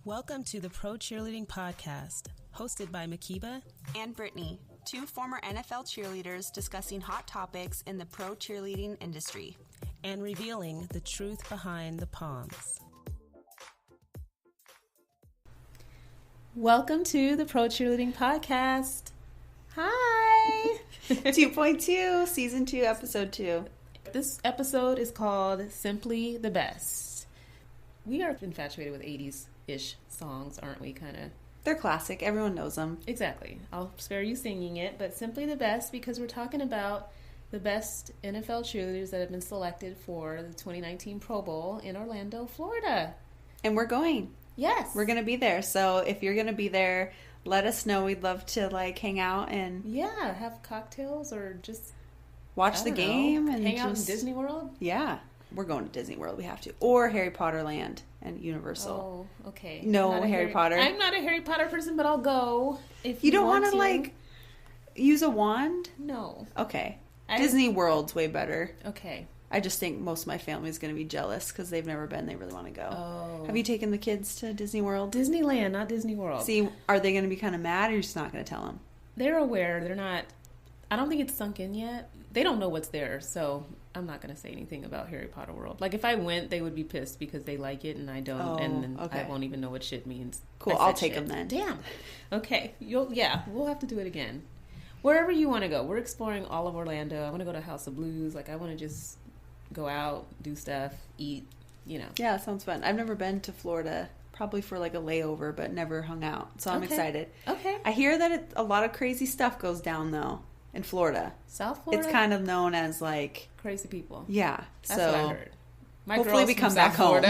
Welcome to the Pro Cheerleading Podcast, hosted by Mhkeeba and Brittany, two former NFL cheerleaders discussing hot topics in the pro cheerleading industry and revealing the truth behind the poms. Welcome to the Pro Cheerleading Podcast. Hi! 2.2, Season 2, Episode 2. This episode is called Simply the Best. We are infatuated with 80s-ish songs, aren't we, kind of? They're classic. Everyone knows them. Exactly. I'll spare you singing it, but Simply the Best because we're talking about the best NFL cheerleaders that have been selected for the 2019 Pro Bowl in Orlando, Florida. And we're going. Yes. We're going to be there. So if you're going to be there, let us know. We'd love to, hang out and... Yeah, have cocktails or just... Watch the game and hang out in Disney World? Yeah. We're going to Disney World. We have to. Or Harry Potter Land and Universal. Oh, okay. No Harry Potter. I'm not a Harry Potter person, but I'll go if you don't want to, use a wand? No. Okay. Disney World's way better. Okay. I just think most of my family is going to be jealous because they've never been. They really want to go. Oh. Have you taken the kids to Disney World? Disneyland, not Disney World. See, are they going to be kind of mad or you're just not going to tell them? They're aware. They're not... I don't think it's sunk in yet. They don't know what's there, so I'm not going to say anything about Harry Potter World. If I went, they would be pissed because they like it and I don't, and then I won't even know what shit means. Cool, I'll take them then. Damn. Okay, we'll have to do it again. Wherever you want to go. We're exploring all of Orlando. I want to go to House of Blues. I want to just go out, do stuff, eat, Yeah, it sounds fun. I've never been to Florida, probably for a layover, but never hung out. So I'm excited. Okay. I hear that a lot of crazy stuff goes down, though. In Florida. South Florida? It's kind of known as crazy people. Yeah. That's what I heard. Hopefully we come back home.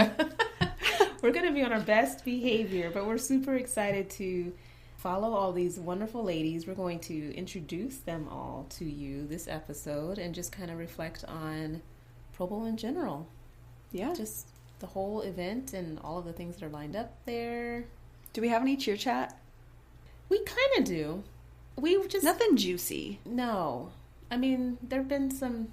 We're going to be on our best behavior, but we're super excited to follow all these wonderful ladies. We're going to introduce them all to you this episode and just kind of reflect on Pro Bowl in general. Yeah. Just the whole event and all of the things that are lined up there. Do we have any cheer chat? We kind of do. We just... Nothing juicy. No. I mean, there've been some...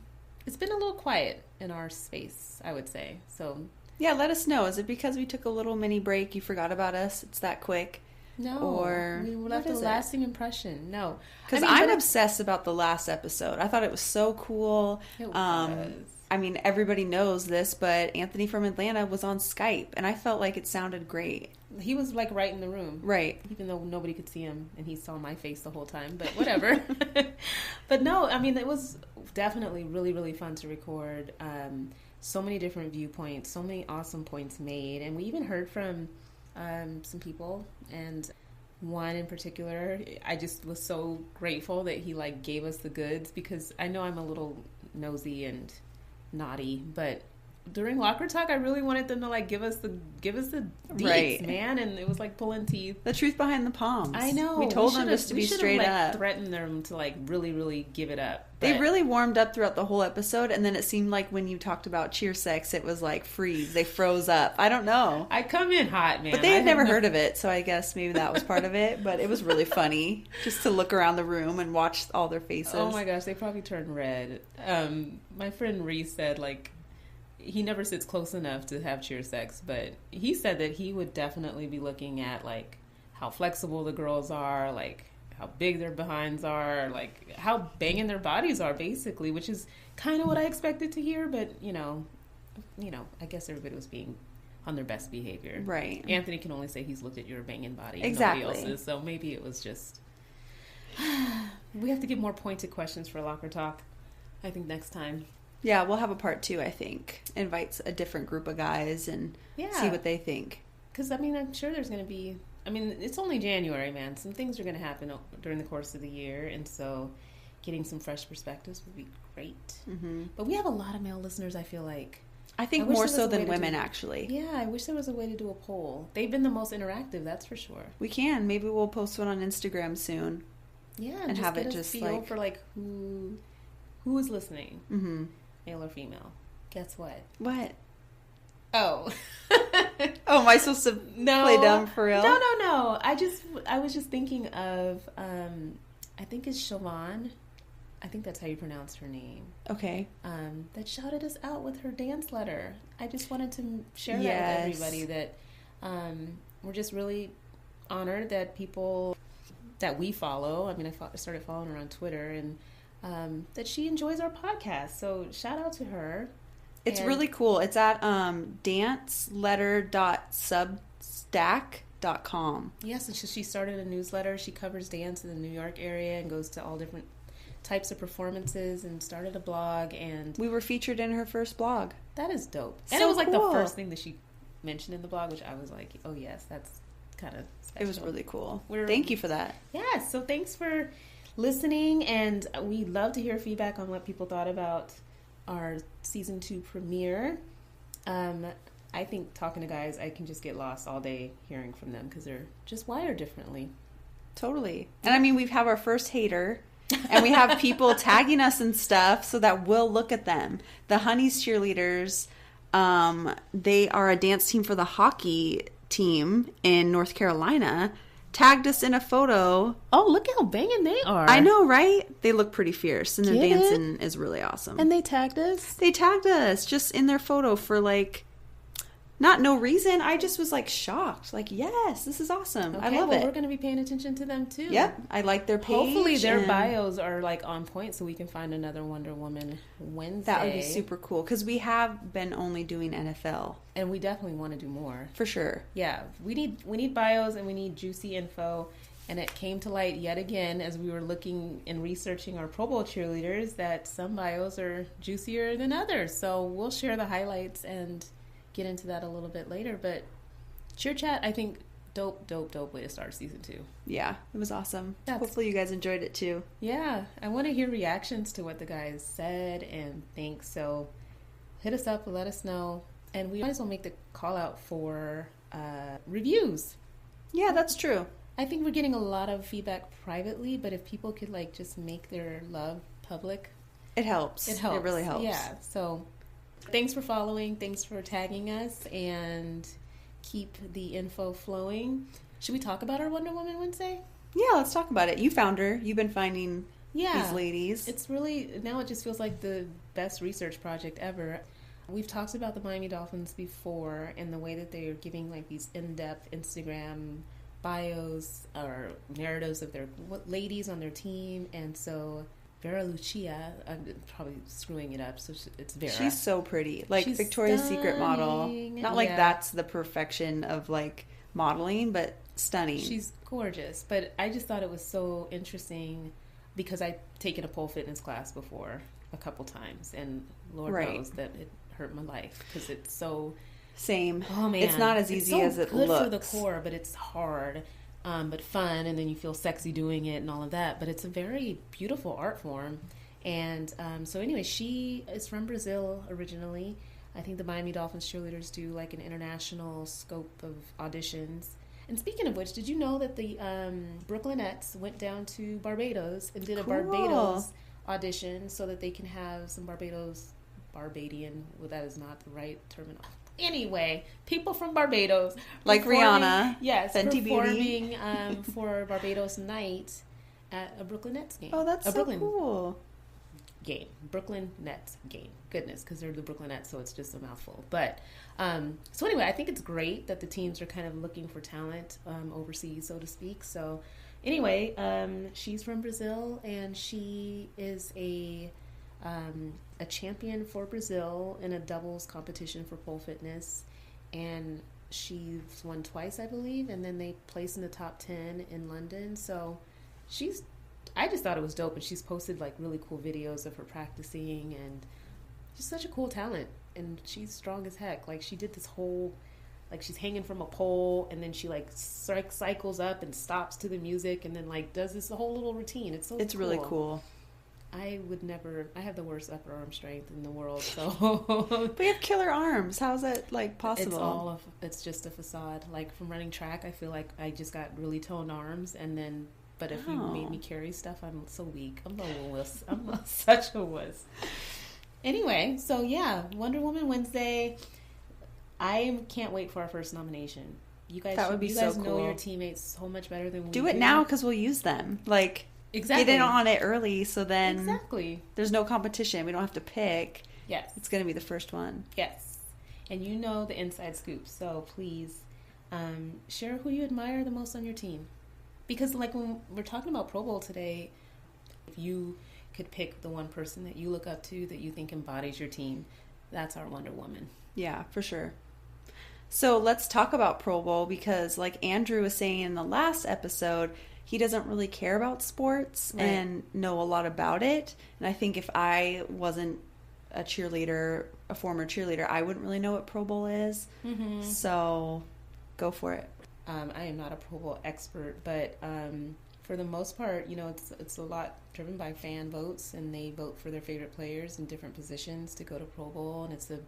It's been a little quiet in our space, I would say. So... Yeah, let us know. Is it because we took a little mini break, you forgot about us? It's that quick? No. Or... We left a lasting impression. No. Because I'm obsessed about the last episode. I thought it was so cool. It was. I mean, everybody knows this, but Anthony from Atlanta was on Skype, and I felt like it sounded great. He was, right in the room. Right. Even though nobody could see him, and he saw my face the whole time, but whatever. But no, I mean, it was definitely really, really fun to record. So many different viewpoints, so many awesome points made, and we even heard from some people, and one in particular, I just was so grateful that he, gave us the goods, because I know I'm a little nosy and naughty, but during locker talk I really wanted them to give us the deets, right, man, and it was pulling teeth. The truth behind the palms. I know. We told them just to be straight up. Threatened them to really, really give it up. They really warmed up throughout the whole episode, and then it seemed like when you talked about cheer sex, it was freeze. They froze up. I don't know. I come in hot, man. But they had never heard of it, so I guess maybe that was part of it. But it was really funny just to look around the room and watch all their faces. Oh my gosh, they probably turned red. My friend Reese said he never sits close enough to have cheer sex, but he said that he would definitely be looking at how flexible the girls are, how big their behinds are, how banging their bodies are, basically, which is kind of what I expected to hear, but I guess everybody was being on their best behavior. Right. Anthony can only say he's looked at your banging body. Exactly. Nobody else's, so maybe it was just... We have to get more pointed questions for locker talk, I think, next time. Yeah, we'll have a part 2, I think. Invites a different group of guys and see what they think. Because, I'm sure there's going to be... it's only January, man. Some things are going to happen during the course of the year, and so getting some fresh perspectives would be great. Mm-hmm. But we have a lot of male listeners, I feel like. I think more so than women, actually. Yeah, I wish there was a way to do a poll. They've been the most interactive, that's for sure. We can. Maybe we'll post one on Instagram soon. Yeah, and just have get it a just feel for who is listening, mm-hmm. male or female. Guess what? What? Oh. Oh, am I supposed to play dumb for real? No. I was just thinking of, I think it's Siobhan. I think that's how you pronounce her name. Okay. That shouted us out with her dance letter. I just wanted to share that with everybody, that we're just really honored that people that we follow, I mean, I started following her on Twitter, and that she enjoys our podcast. So shout out to her. It's really cool. It's at danceletter.substack.com. Yes, and she started a newsletter. She covers dance in the New York area and goes to all different types of performances and started a blog. And we were featured in her first blog. That is dope. And it was like the first thing that she mentioned in the blog, which I was like, oh yes, that's kind of special. It was really cool. Thank you for that. Yeah, so thanks for listening, and we'd love to hear feedback on what people thought about our season 2 premiere. I think talking to guys, I can just get lost all day hearing from them because they're just wired differently. Totally. And I mean, we've had our first hater, and we have people tagging us and stuff so that we'll look at them. The Honeys Cheerleaders, they are a dance team for the hockey team in North Carolina, tagged us in a photo. Oh, look how banging they are. I know, right? They look pretty fierce, and their dancing is really awesome. And they tagged us? They tagged us just in their photo for like, not no reason. I just was like shocked. Like, yes, this is awesome. Okay, I love it. We're going to be paying attention to them too. Yep. I like their page. Hopefully their bios are like on point so we can find another Wonder Woman Wednesday. That would be super cool because we have been only doing NFL. And we definitely want to do more. For sure. Yeah. We need bios and we need juicy info. And it came to light yet again as we were looking and researching our Pro Bowl cheerleaders that some bios are juicier than others. So we'll share the highlights and get into that a little bit later. But Cheer Chat, I think, dope way to start season 2. Yeah, it was awesome. Hopefully you guys enjoyed it too. Yeah, I want to hear reactions to what the guys said and think. So hit us up and let us know. And we might as well make the call out for reviews. Yeah, that's true. I think we're getting a lot of feedback privately, but if people could like just make their love public, it helps. It really helps. Yeah. So thanks for following. Thanks for tagging us, and keep the info flowing. Should we talk about our Wonder Woman Wednesday? Yeah, let's talk about it. You found her. You've been finding these ladies. It's really, now it just feels like the best research project ever. We've talked about the Miami Dolphins before and the way that they are giving like these in-depth Instagram bios or narratives of their ladies on their team. And so Vera Lucia, I'm probably screwing it up, so it's Vera. She's so pretty. Like she's Victoria's Secret model. Not like that's the perfection of like modeling, but stunning. She's gorgeous. But I just thought it was so interesting because I've taken a pole fitness class before a couple times, and Lord knows that it hurt my life because it's so... Same. Oh, man. It's not as easy as it looks. It's good for the core, but it's hard, but fun, and then you feel sexy doing it and all of that. But it's a very beautiful art form. And so anyway, she is from Brazil originally. I think the Miami Dolphins cheerleaders do like an international scope of auditions. And speaking of which, did you know that the Brooklynettes went down to Barbados and did a Barbados audition so that they can have some Barbadian, well, that is not the right terminology. Anyway, people from Barbados, like Rihanna, yes, Fenty performing for Barbados night at a Brooklyn Nets game. Oh, that's so cool. Game, Brooklyn Nets game. Goodness, because they're the Brooklyn Nets, so it's just a mouthful. But so anyway, I think it's great that the teams are kind of looking for talent overseas, so to speak. So anyway, she's from Brazil, and she is a champion for Brazil in a doubles competition for pole fitness, and she's won twice, I believe, and then they placed in the top 10 in London. So I just thought it was dope, and she's posted like really cool videos of her practicing, and just such a cool talent, and she's strong as heck. Like she did this whole, like she's hanging from a pole, and then she like cycles up and stops to the music, and then like does this whole little routine. It's cool. Really cool. I have the worst upper arm strength in the world, so. But you have killer arms. How is that, like, possible? It's just a facade. Like, from running track, I feel like I just got really toned arms, and then, but if you made me carry stuff, I'm so weak. I'm a wuss. I'm such a wuss. Anyway, so yeah, Wonder Woman Wednesday. I can't wait for our first nomination. You guys, that would be you so guys cool. Know your teammates so much better than we do. Do it now because we'll use them. Like, exactly. Get in on it early so then there's no competition. We don't have to pick. Yes. It's going to be the first one. Yes. And you know the inside scoop. So please Share who you admire the most on your team. Because like when we're talking about Pro Bowl today, if you could pick the one person that you look up to that you think embodies your team, that's our Wonder Woman. Yeah, for sure. So let's talk about Pro Bowl because like Andrew was saying in the last episode, he doesn't really care about sports and know a lot about it. And I think if I wasn't a cheerleader, a former cheerleader, I wouldn't really know what Pro Bowl is. Mm-hmm. So go for it. I am not a Pro Bowl expert, but for the most part, you know, it's a lot driven by fan votes, and they vote for their favorite players in different positions to go to Pro Bowl, and it's a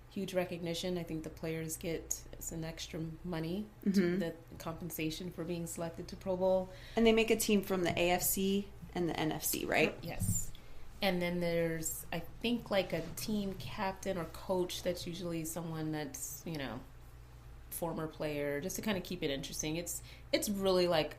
huge recognition. I think the players get some extra money, the compensation for being selected to Pro Bowl. And they make a team from the AFC and the NFC, right? Yes. And then there's, I think, like a team captain or coach that's usually someone that's, you know, former player, just to kind of keep it interesting. It's really like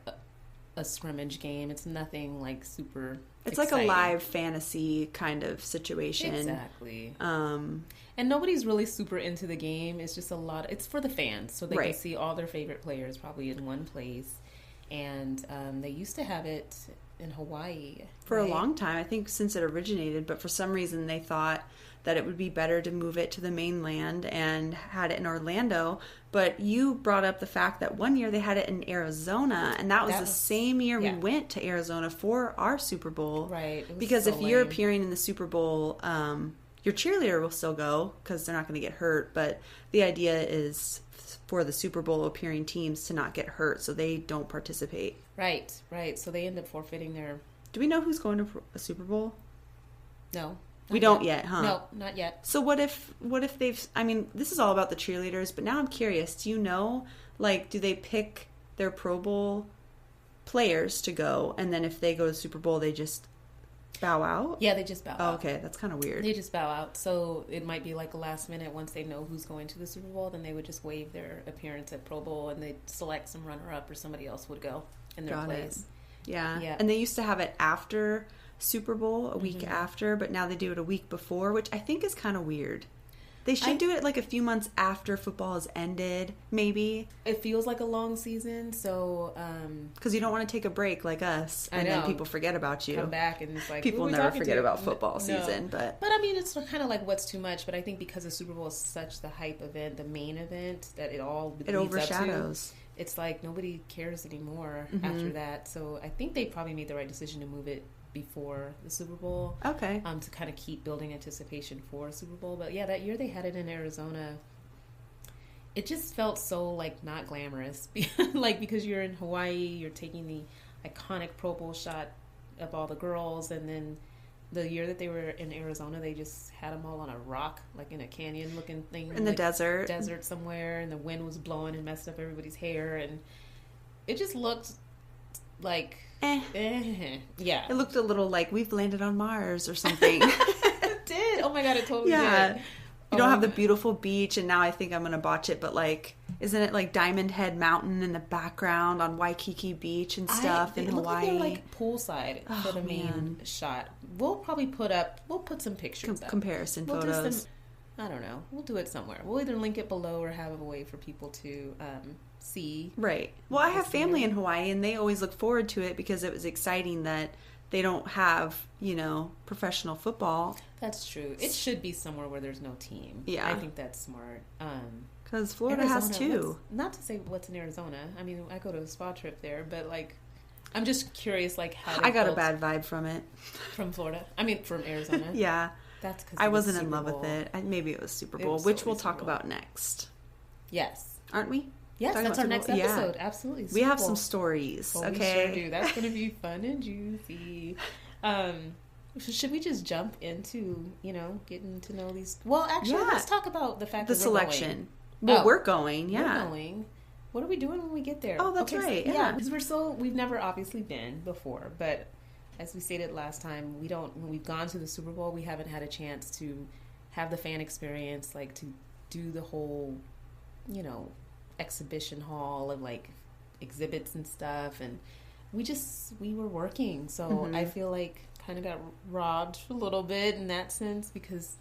a scrimmage game. It's nothing like super It's exciting. like a live fantasy kind of situation. Exactly. And nobody's really super into the game. It's just it's for the fans, so they can see all their favorite players probably in one place. And they used to have it in Hawaii. For a long time, I think since it originated, but for some reason they thought that it would be better to move it to the mainland and had it in Orlando. But you brought up the fact that one year they had it in Arizona, and that was the same year we went to Arizona for our Super Bowl. Right. Because if you're appearing in the Super Bowl, your cheerleader will still go because they're not going to get hurt. But the idea is for the Super Bowl appearing teams to not get hurt, so they don't participate. Right. So they end up forfeiting their... Do we know who's going to a Super Bowl? No. We don't yet, huh? No, not yet. So what if they've... I mean, this is all about the cheerleaders, but now I'm curious. Do you know, like, do they pick their Pro Bowl players to go, and then if they go to Super Bowl, they just bow out? Yeah, they just bow out. Oh, okay. That's kind of weird. They just bow out. So it might be like a last minute, once they know who's going to the Super Bowl, then they would just waive their appearance at Pro Bowl, and they'd select some runner-up, or somebody else would go in their place. Yeah. And they used to have it after Super Bowl, a week after, but now they do it a week before, which I think is kind of weird. They should do it like a few months after football has ended, maybe. It feels like a long season, so... Because you don't want to take a break like us, and then people forget about you. Come back, and it's like... People never forget about football season, but... But, I mean, it's kind of like what's too much, but I think because the Super Bowl is such the hype event, the main event, that it all leads overshadows. Up to, it's like nobody cares anymore after that, so I think they probably made the right decision to move it before the Super Bowl. Okay. To kind of keep building anticipation for Super Bowl. But yeah, that year they had it in Arizona. It just felt so like not glamorous. Like because you're in Hawaii, you're taking the iconic Pro Bowl shot of all the girls, and then the year that they were in Arizona, they just had them all on a rock, like in a canyon looking thing. In the desert somewhere, and the wind was blowing and messed up everybody's hair, and it just looked like... Yeah. It looked a little like we've landed on Mars or something. It did. Oh my God, it totally did. You don't have the beautiful beach, and now I think I'm going to botch it, but like, isn't it like Diamond Head Mountain in the background on Waikiki Beach and stuff in Hawaii? Like they're like poolside for the main shot. We'll probably put some pictures up. Comparison photos. I don't know. We'll do it somewhere. We'll either link it below or have a way for people to see. Right. Well, I have family in Hawaii, and they always look forward to it because it was exciting that they don't have, professional football. That's true. It should be somewhere where there's no team. Yeah. I think that's smart. Because Florida has two. Not to say what's in Arizona. I mean, I go to a spa trip there, but like, I'm just curious, like how I got a bad vibe from it. From Florida? I mean, from Arizona. Yeah. That's because I wasn't in love with it. Maybe it was Super Bowl, which we'll talk about next. Yes. Aren't we? Yes, that's our next episode. Yeah. Absolutely. We have some stories. Well, okay. We sure do. That's going to be fun and juicy. Should we just jump into, getting to know these? Well, actually, let's talk about the fact that we're going. Selection. Well, we're going. Yeah. We're going. What are we doing when we get there? Oh, that's right. So, yeah. Because we've never obviously been before, but as we stated last time, when we've gone to the Super Bowl, we haven't had a chance to have the fan experience, like to do the whole, exhibition hall of like exhibits and stuff, and we were working, so I feel like kind of got robbed a little bit in that sense, because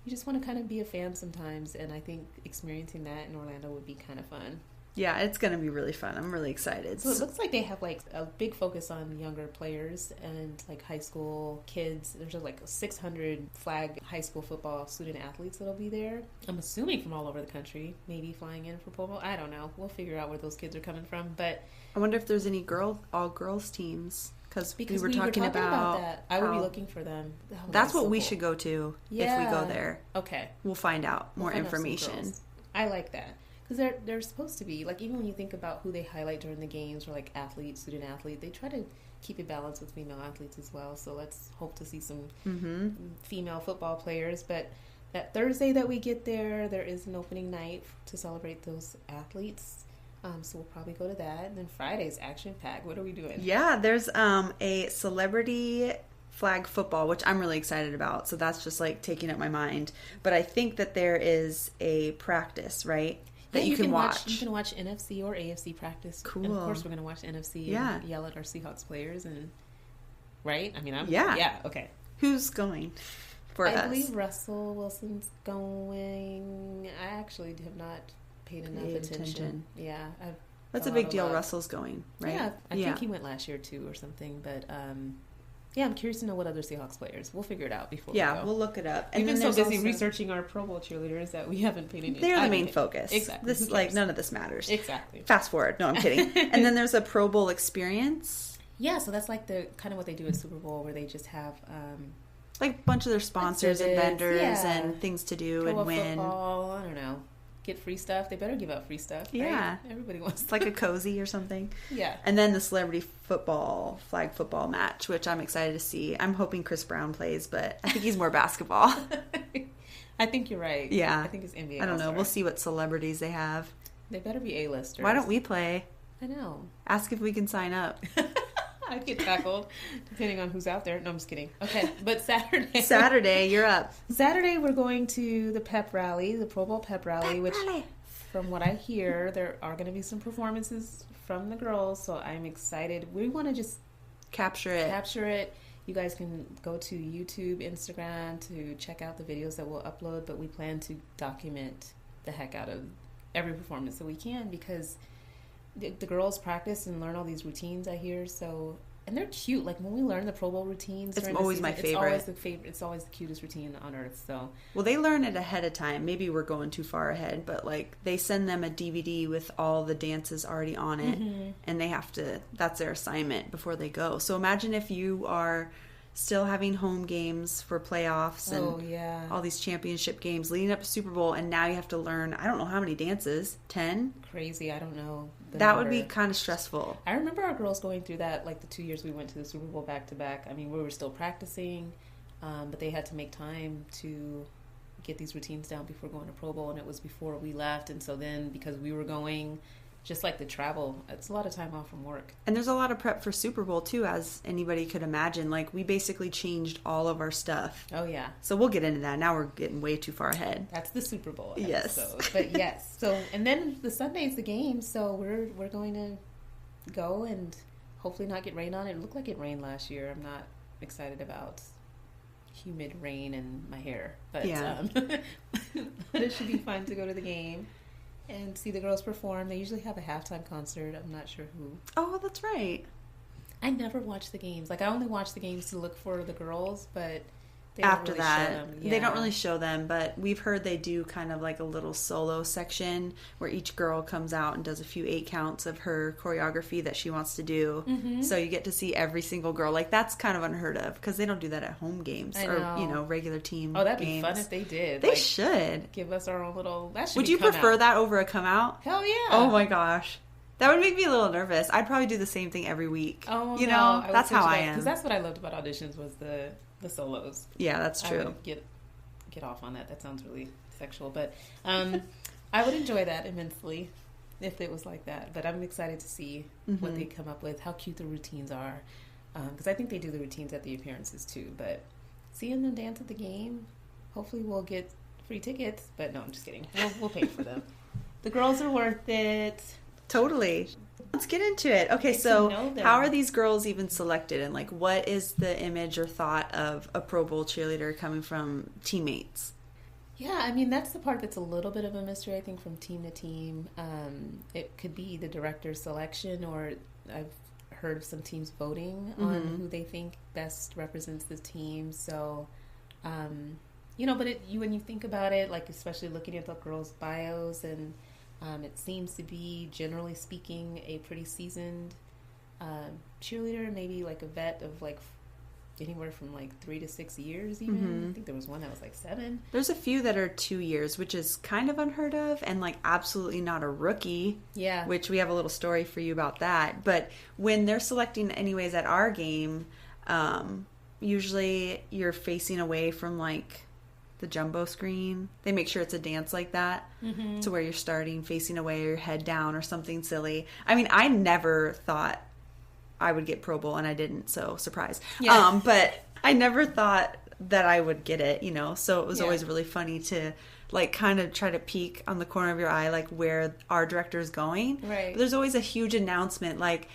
you just want to kind of be a fan sometimes, and I think experiencing that in Orlando would be kind of fun. Yeah, it's going to be really fun. I'm really excited. So it looks like they have like a big focus on younger players and like high school kids. There's like 600 flag high school football student athletes that'll be there. I'm assuming from all over the country, maybe flying in for Pro Bowl. I don't know. We'll figure out where those kids are coming from. But I wonder if there's any all girls teams. Because we were talking about that. I would be looking for them. That's what we should go to if we go there. Okay. We'll find out more information. I like that. Because they're supposed to be, like, even when you think about who they highlight during the games, or like athlete, student athlete, they try to keep it balanced with female athletes as well. So let's hope to see some female football players. But that Thursday that we get there is an opening night to celebrate those athletes. So we'll probably go to that. And then Friday's action pack. What are we doing? Yeah, there's a celebrity flag football, which I'm really excited about. So that's just like taking up my mind. But I think that there is a practice, right? That you can watch. You can watch NFC or AFC practice. Cool. And of course, we're going to watch NFC and yell at our Seahawks players. Right? I mean, yeah, okay. Who's going for us? I believe Russell Wilson's going. I actually have not paid enough attention. Yeah. That's a big deal. Russell's going, right? Yeah. I think he went last year too or something. But yeah, I'm curious to know what other Seahawks players. We'll figure it out before we go. We'll look it up. And we've been so busy researching our Pro Bowl cheerleaders that we haven't paid any. They're the main focus. Exactly. This none of this matters. Exactly. Fast forward. No, I'm kidding. And then there's a Pro Bowl experience. Yeah, so that's like the kind of what they do at Super Bowl, where they just have like a bunch of their sponsors and vendors and things to do and win. Football, I don't know. Get free stuff. They better give out free stuff. Yeah. Right? Everybody wants it's like a cozy or something. Yeah. And then the celebrity flag football match, which I'm excited to see. I'm hoping Chris Brown plays, but I think he's more basketball. I think you're right. Yeah. I think it's NBA. I don't know. We'll see what celebrities they have. They better be A-listers. Why don't we play? I know. Ask if we can sign up. I'd get tackled, depending on who's out there. No, I'm just kidding. Okay, but Saturday. Saturday, you're up. Saturday, we're going to the pep rally, the Pro Bowl pep rally, which, from what I hear, there are going to be some performances from the girls, so I'm excited. We want to just capture it. You guys can go to YouTube, Instagram to check out the videos that we'll upload, but we plan to document the heck out of every performance that we can, because the girls practice and learn all these routines, I hear, so, and they're cute. Like when we learn the Pro Bowl routines, it's always my favorite. It's always the cutest routine on earth. So, well, they learn it ahead of time. Maybe we're going too far ahead, but like they send them a DVD with all the dances already on it, and they have to. That's their assignment before they go. So imagine if you are still having home games for playoffs and all these championship games leading up to Super Bowl, and now you have to learn, I don't know how many dances, 10? Crazy, I don't know. That would be kind of stressful. I remember our girls going through that, like the 2 years we went to the Super Bowl back-to-back. I mean, we were still practicing, but they had to make time to get these routines down before going to Pro Bowl, and it was before we left, and so then, because we were going, just like the travel, it's a lot of time off from work. And there's a lot of prep for Super Bowl, too, as anybody could imagine. Like, we basically changed all of our stuff. Oh, yeah. So we'll get into that. Now we're getting way too far ahead. That's the Super Bowl episode. Yes. But yes. So, and then the Sunday's the game, so we're going to go and hopefully not get rain on it. It looked like it rained last year. I'm not excited about humid rain in my hair. But, but it should be fun to go to the game and see the girls perform. They usually have a halftime concert. I'm not sure who. Oh, that's right. I never watch the games. Like, I only watch the games to look for the girls, but they after don't really that, show them. They don't really show them, but we've heard they do kind of like a little solo section where each girl comes out and does a few 8 counts of her choreography that she wants to do. So you get to see every single girl. Like, that's kind of unheard of because they don't do that at home games or regular team games. Oh, that'd be fun if they did. They should give us our own little. That should Would you prefer that over a come out? Hell yeah! Oh my gosh. That would make me a little nervous. I'd probably do the same thing every week. Oh, you know, that's how I am. Because that's what I loved about auditions was the solos. Yeah, that's true. I would get off on that. That sounds really sexual, but I would enjoy that immensely if it was like that. But I'm excited to see what they come up with, how cute the routines are, because I think they do the routines at the appearances too. But seeing them dance at the game, hopefully we'll get free tickets. But no, I'm just kidding. We'll pay for them. The girls are worth it. Totally. Let's get into it. Okay, so how are these girls even selected? And, like, what is the image or thought of a Pro Bowl cheerleader coming from teammates? Yeah, I mean, that's the part that's a little bit of a mystery, I think, from team to team. It could be the director's selection, or I've heard of some teams voting on who they think best represents the team. So, you know, but when you think about it, like, especially looking at the girls' bios, and it seems to be, generally speaking, a pretty seasoned cheerleader, maybe like a vet of like anywhere from like 3 to 6 years even. I think there was one that was like 7. There's a few that are 2 years, which is kind of unheard of, and like absolutely not a rookie. Yeah. Which we have a little story for you about that. But when they're selecting anyways at our game, usually you're facing away from like the jumbo screen. They make sure it's a dance like that to where you're starting facing away, or your head down, or something silly. I mean, I never thought I would get Pro Bowl, and I didn't, so surprise. Yeah. But I never thought that I would get it, you know, so it was always really funny to like kind of try to peek on the corner of your eye like where our director is going. Right. But there's always a huge announcement like,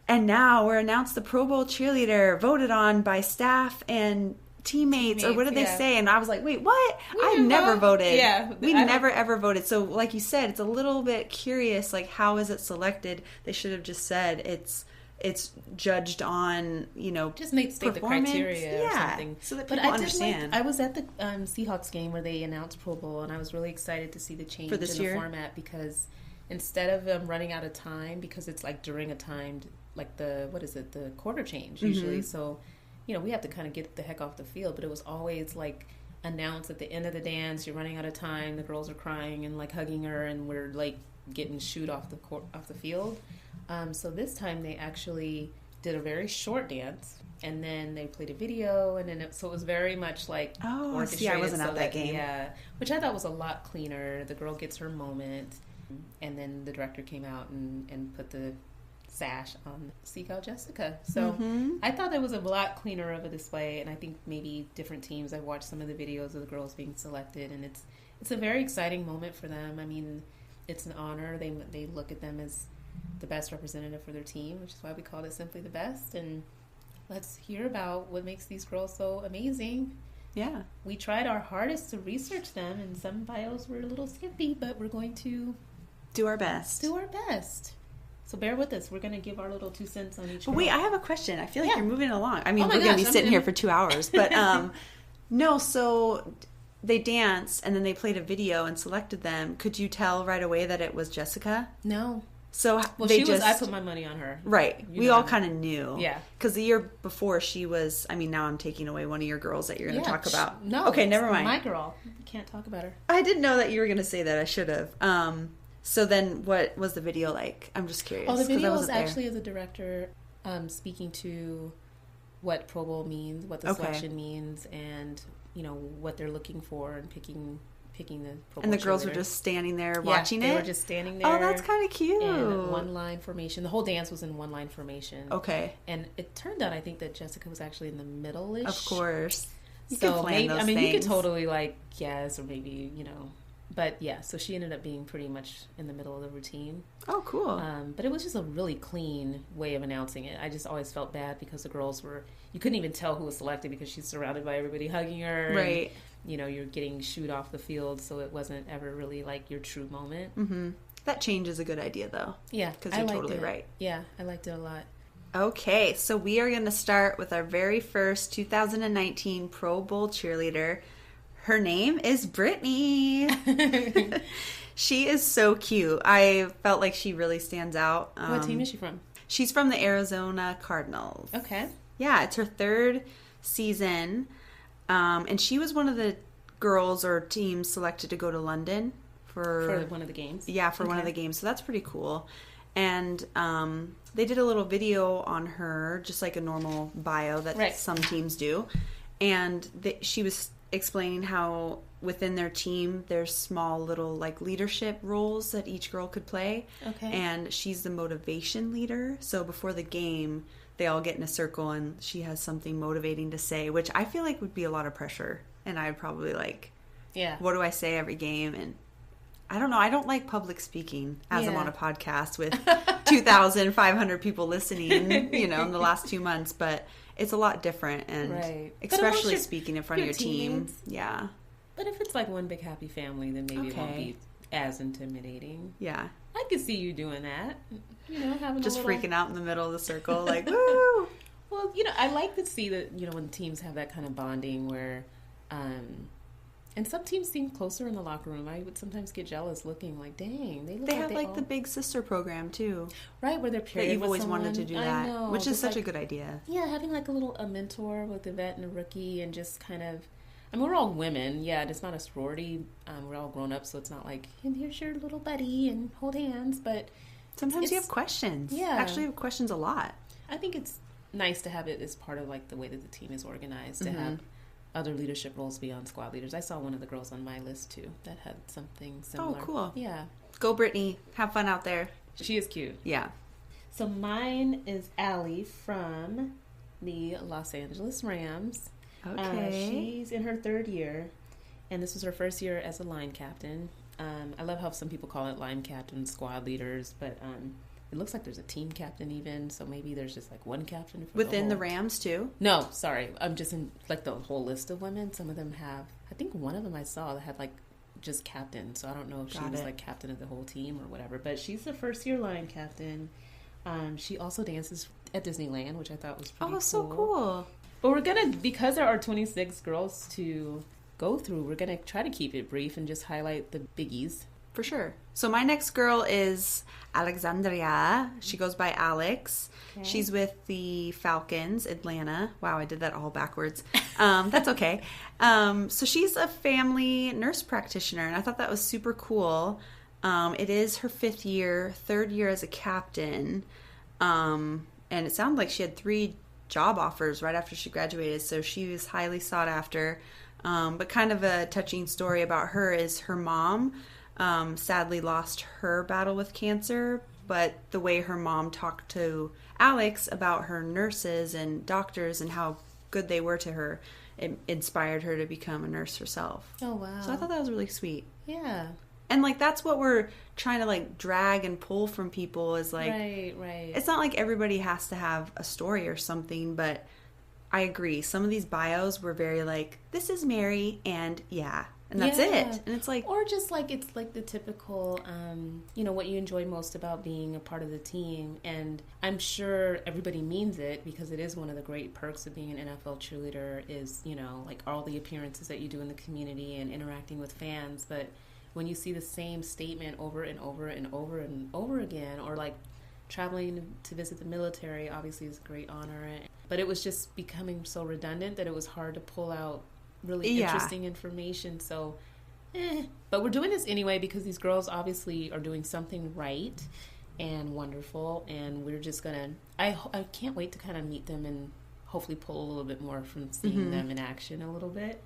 and now we're announced the Pro Bowl cheerleader voted on by staff and teammates, or what did they say? And I was like, wait, what? I never voted. Yeah. We never ever voted. So like you said, it's a little bit curious, like how is it selected? They should have just said it's judged on, you know, just state the criteria or something, so that people understand. I was at the Seahawks game where they announced Pro Bowl, and I was really excited to see the change for this in year? The format, because instead of them running out of time, because it's like during a timed, like the quarter change usually, so you know we have to kind of get the heck off the field, but it was always like announced at the end of the dance, you're running out of time, the girls are crying and like hugging her, and we're like getting shooed off the field. So this time they actually did a very short dance, and then they played a video, and then so it was very much like I wasn't at that game. Yeah, which I thought was a lot cleaner. The girl gets her moment, and then the director came out and put the sash on Seek Out Jessica. So I thought it was a lot cleaner of a display, and I think maybe different teams. I've watched some of the videos of the girls being selected, and it's a very exciting moment for them. I mean, it's an honor. They look at them as the best representative for their team, which is why we called it Simply the Best. And let's hear about what makes these girls so amazing. Yeah. We tried our hardest to research them, and some bios were a little skimpy, but we're going to do our best. So bear with us. We're going to give our little 2 cents on each girl. Wait, I have a question. I feel like you're moving along. I mean, we're going to be sitting here for 2 hours. But no, so they danced, and then they played a video and selected them. Could you tell right away that it was Jessica? No. So I put my money on her. Right. We all kind of knew. Yeah. Because the year before she was, I mean, now I'm taking away one of your girls that you're going to talk about. No. Okay, never mind. My girl. You can't talk about her. I didn't know that you were going to say that. I should have. So then what was the video like? I'm just curious. Oh, the video was actually of the director speaking to what Pro Bowl means, what the selection means, and, you know, what they're looking for and picking the Pro Bowl and the girls cheerleader. were just standing there watching it? They were just standing there. Oh, that's kind of cute. And one-line formation. The whole dance was in one-line formation. Okay. And it turned out, I think, that Jessica was actually in the middle-ish. Of course. You so can plan maybe, those I mean, things. you could totally, like, guess, or maybe, you know. But, yeah, so she ended up being pretty much in the middle of the routine. Oh, cool. But it was just a really clean way of announcing it. I just always felt bad because the girls were... You couldn't even tell who was selected because she's surrounded by everybody hugging her. Right. And, you know, you're getting shooed off the field, so it wasn't ever really, like, your true moment. Mm-hmm. That change is a good idea, though. Yeah. Because you're totally right. Yeah, I liked it a lot. Okay, so we are going to start with our very first 2019 Pro Bowl cheerleader. Her name is Brittany. She is so cute. I felt like she really stands out. What team is she from? She's from the Arizona Cardinals. Okay. Yeah, it's her 3rd season. And she was one of the girls or teams selected to go to London for one of the games. Yeah, for one of the games. So that's pretty cool. And they did a little video on her, just like a normal bio that some teams do. And she was explaining how within their team there's small little like leadership roles that each girl could play. Okay. And she's the motivation leader. So before the game, they all get in a circle and she has something motivating to say, which I feel like would be a lot of pressure. And I'd probably like, what do I say every game? And I don't know. I don't like public speaking as I'm on a podcast with 2,500 people listening, you know, in the last 2 months. But it's a lot different. And especially speaking in front of your team. Yeah. But if it's like one big happy family, then maybe it won't be as intimidating. Yeah. I could see you doing that. You know, having just a little... freaking out in the middle of the circle, like, woo! Well, you know, I like to see that, you know, when teams have that kind of bonding where, and some teams seem closer in the locker room. I would sometimes get jealous looking like, dang, they have like the big sister program too. Right, where they're paired that you've with always someone. wanted to do that, know, which is such like, a good idea. Yeah, having like a mentor with a vet and a rookie and just kind of, I mean, we're all women. Yeah, it's not a sorority. We're all grown up, so it's not like, and here's your little buddy and hold hands, but sometimes you have questions. Yeah. Actually, you have questions a lot. I think it's nice to have it as part of like the way that the team is organized, to have other leadership roles beyond squad leaders. I saw one of the girls on my list too that had something similar. Oh, cool. Yeah. Go Brittany. Have fun out there. She is cute. Yeah. So mine is Allie from the Los Angeles Rams. Okay. She's in her 3rd year, and this was her first year as a line captain. I love how some people call it line captain, squad leaders, but it looks like there's a team captain even, so maybe there's just like one captain for within the Rams too. No, sorry, I'm just in like the whole list of women. Some of them have, I think one of them I saw that had like just captain, so I don't know if she was like captain of the whole team or whatever. But she's the first year line captain. She also dances at Disneyland, which I thought was pretty cool. So cool. But we're gonna, because there are 26 girls to go through, we're gonna try to keep it brief and just highlight the biggies. For sure. So my next girl is Alexandria. She goes by Alex. Okay. She's with the Falcons, Atlanta. Wow, I did that all backwards. That's okay. So she's a family nurse practitioner, and I thought that was super cool. It is her 5th year, 3rd year as a captain. And it sounded like she had 3 job offers right after she graduated, so she was highly sought after. But kind of a touching story about her is her mom sadly lost her battle with cancer, but the way her mom talked to Alex about her nurses and doctors and how good they were to her, it inspired her to become a nurse herself. Oh, wow. So I thought that was really sweet. Yeah. And like that's what we're trying to like drag and pull from people is like, right. It's not like everybody has to have a story or something, but I agree. Some of these bios were very like, this is Mary and yeah. And that's it. And it's like... Or just like, it's like the typical, you know, what you enjoy most about being a part of the team. And I'm sure everybody means it because it is one of the great perks of being an NFL cheerleader is, you know, like all the appearances that you do in the community and interacting with fans. But when you see the same statement over and over and over and over again, or like traveling to visit the military, obviously is a great honor. But it was just becoming so redundant that it was hard to pull out really interesting information. So but we're doing this anyway because these girls obviously are doing something right and wonderful, and we're just gonna I can't wait to kind of meet them and hopefully pull a little bit more from seeing them in action a little bit.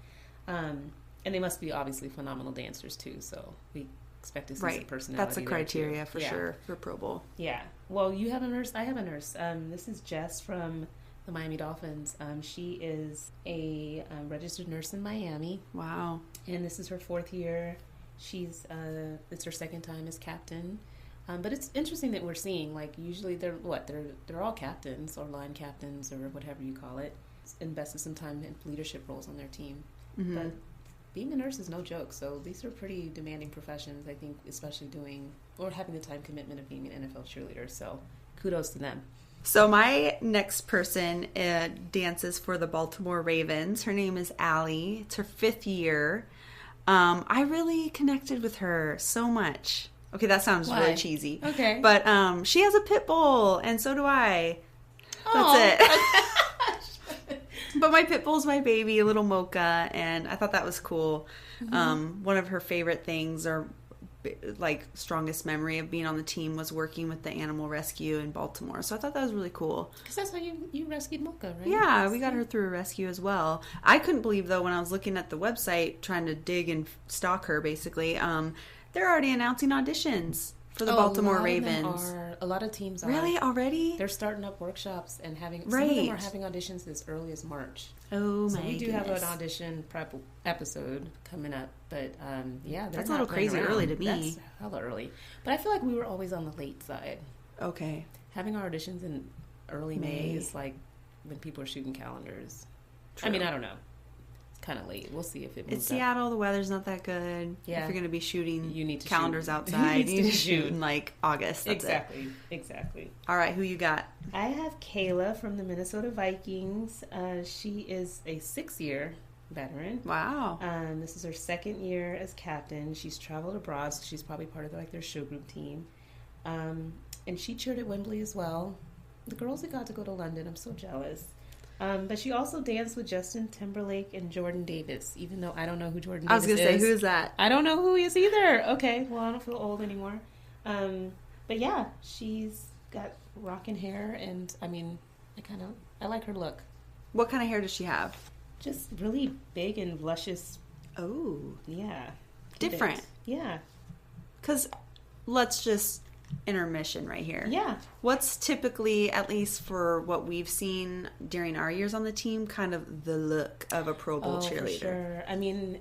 And they must be obviously phenomenal dancers too, so we expect to see some personality. That's a criteria for sure for Pro Bowl. Well, you have a nurse, I have a nurse. This is Jess from the Miami Dolphins. She is a registered nurse in Miami. Wow. And this is her 4th year. She's it's her 2nd time as captain. But it's interesting that we're seeing, like, usually they're all captains or line captains or whatever you call it. Invested some time in leadership roles on their team. But being a nurse is no joke. So these are pretty demanding professions, I think, especially doing or having the time commitment of being an NFL cheerleader. So kudos to them. So my next person dances for the Baltimore Ravens. Her name is Allie. It's her 5th year. I really connected with her so much. Okay, that sounds really cheesy. Okay. But she has a pit bull, and so do I. That's it. Okay. But my pit bull's my baby, little Mocha, and I thought that was cool. One of her favorite things or like strongest memory of being on the team was working with the animal rescue in Baltimore. So I thought that was really cool. Because that's how you rescued Mocha, right? Yeah, we got her through a rescue as well. I couldn't believe though when I was looking at the website trying to dig and stalk her basically, they're already announcing auditions for the Baltimore Ravens. A lot of teams are. Really? Already? They're starting up workshops and having some of them are having auditions as early as March. Oh my goodness. So we do have an audition prep episode coming up, but that's a little crazy early to me. That's hella early. But I feel like we were always on the late side. Okay. Having our auditions in early May is like when people are shooting calendars. True. I mean, I don't know. kind of late. We'll see if it moves It's Seattle. The weather's not that good. Yeah. If you're going to be shooting You need to calendars shoot. outside, you need to shoot in like August. That's Exactly. it. Exactly. All right, who you got? I have Kayla from the Minnesota Vikings. She is a 6-year veteran. Wow. This is her 2nd year as captain. She's traveled abroad, so she's probably part of like their show group team. And she cheered at Wembley as well. The girls that got to go to London, I'm so jealous. But she also danced with Justin Timberlake and Jordan Davis, even though I don't know who Jordan Davis is. I was going to say, who's that? I don't know who he is either. Okay, well, I don't feel old anymore. But yeah, she's got rocking hair, and I mean, I like her look. What kind of hair does she have? Just really big and luscious. Oh. Yeah. Different. Yeah. Because let's just intermission right here. Yeah. What's typically, at least for what we've seen during our years on the team, kind of the look of a Pro Bowl cheerleader? For sure. I mean,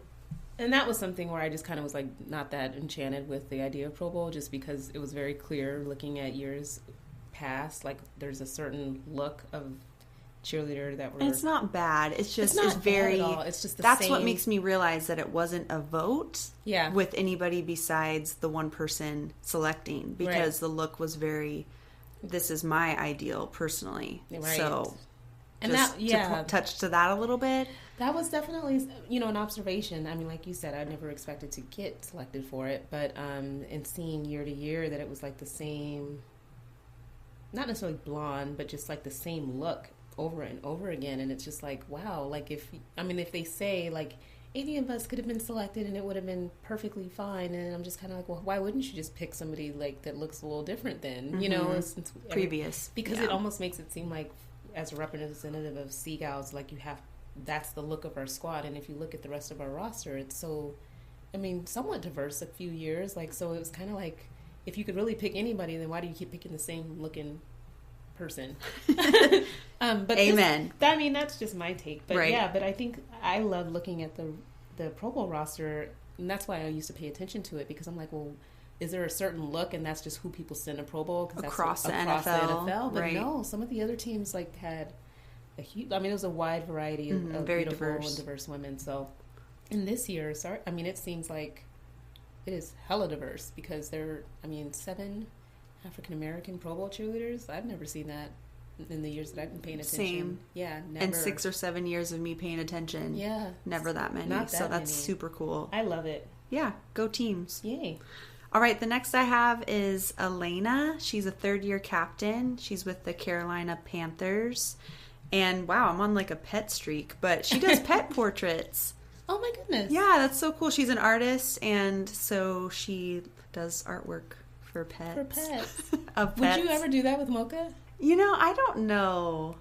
and that was something where I just kind of was like not that enchanted with the idea of Pro Bowl, just because it was very clear looking at years past, like there's a certain look of cheerleader that were... And it's not bad. It's just it's very... bad at all. It's just the that's same... what makes me realize that it wasn't a vote with anybody besides the one person selecting, because the look was very, this is my ideal personally. Right. So and just to touch to that a little bit. That was definitely, an observation. I mean, like you said, I never expected to get selected for it, but in seeing year to year that it was like the same, not necessarily blonde, but just like the same look over and over again. And it's just like, wow, like if they say like any of us could have been selected and it would have been perfectly fine, and I'm just kind of like, well, why wouldn't you just pick somebody like that looks a little different then, since previous, because it almost makes it seem like as a representative of Seagulls, like that's the look of our squad. And if you look at the rest of our roster, it's so, somewhat diverse a few years, like, so it was kind of like, if you could really pick anybody, then why do you keep picking the same looking person? But amen. That's just my take. But right. But I think I love looking at the Pro Bowl roster, and that's why I used to pay attention to it, because I'm like, well, is there a certain look, and that's just who people send a Pro Bowl across the NFL? But right. no, some of the other teams like had a huge. it was a wide variety of very beautiful diverse and diverse women. So, in this year, it seems like it is hella diverse, because there are 7 African American Pro Bowl cheerleaders. I've never seen that in the years that I've been paying attention. Same. Yeah, never. And 6 or 7 years of me paying attention. Yeah. Never that many. Not that so that's many. super cool. I love it. Yeah. Go teams. Yay. All right. The next I have is Elena. She's a 3rd-year captain. She's with the Carolina Panthers. And wow, I'm on like a pet streak, but she does pet portraits. Oh my goodness. Yeah, that's so cool. She's an artist, and so she does artwork for pets. Of pets. Would you ever do that with Mocha? I don't know.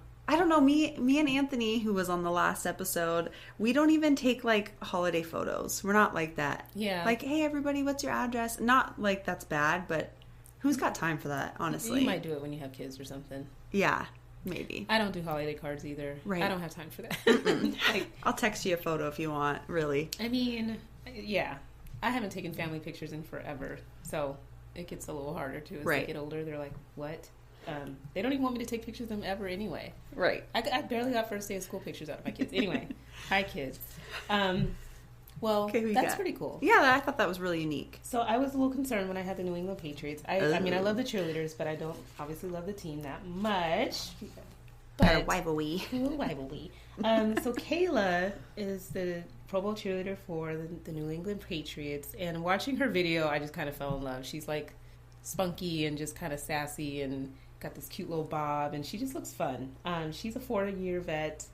Me and Anthony, who was on the last episode, we don't even take like holiday photos. We're not like that. Yeah. Like, hey everybody, what's your address? Not like that's bad, but who's got time for that, honestly? You might do it when you have kids or something. Yeah, maybe. I don't do holiday cards either. Right. I don't have time for that. I'll text you a photo if you want, really. Yeah. I haven't taken family pictures in forever, so it gets a little harder too as they get older. They're like, what? They don't even want me to take pictures of them ever anyway. Right. I barely got first day of school pictures out of my kids. Anyway, hi kids. Well, that's pretty cool. Yeah, I thought that was really unique. So I was a little concerned when I had the New England Patriots. I love the cheerleaders, but I don't obviously love the team that much. But rivalry. So Kayla is the Pro Bowl cheerleader for the New England Patriots, and watching her video, I just kind of fell in love. She's like spunky and just kind of sassy, and got this cute little bob, and she just looks fun. She's a 4-year vet,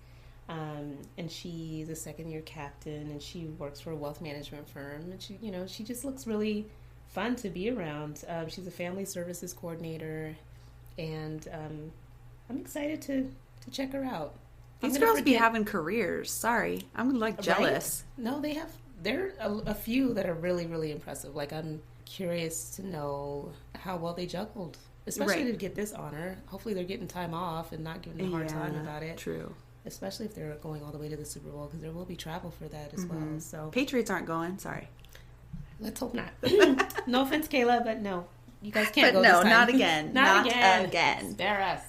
and she's a 2nd-year captain, and she works for a wealth management firm, and she just looks really fun to be around. She's a family services coordinator, and I'm excited to check her out. These girls be having careers. Sorry, I'm like jealous. Right? No, there are a few that are really, really impressive. Like, I'm curious to know how well they juggled, especially to get this honor. Hopefully they're getting time off and not giving a hard time about it. True. Especially if they're going all the way to the Super Bowl, because there will be travel for that as well. So Patriots aren't going. Sorry. Let's hope not. No offense, Kayla, but no. You guys can't go no, this time. not again. Not again. Spare us.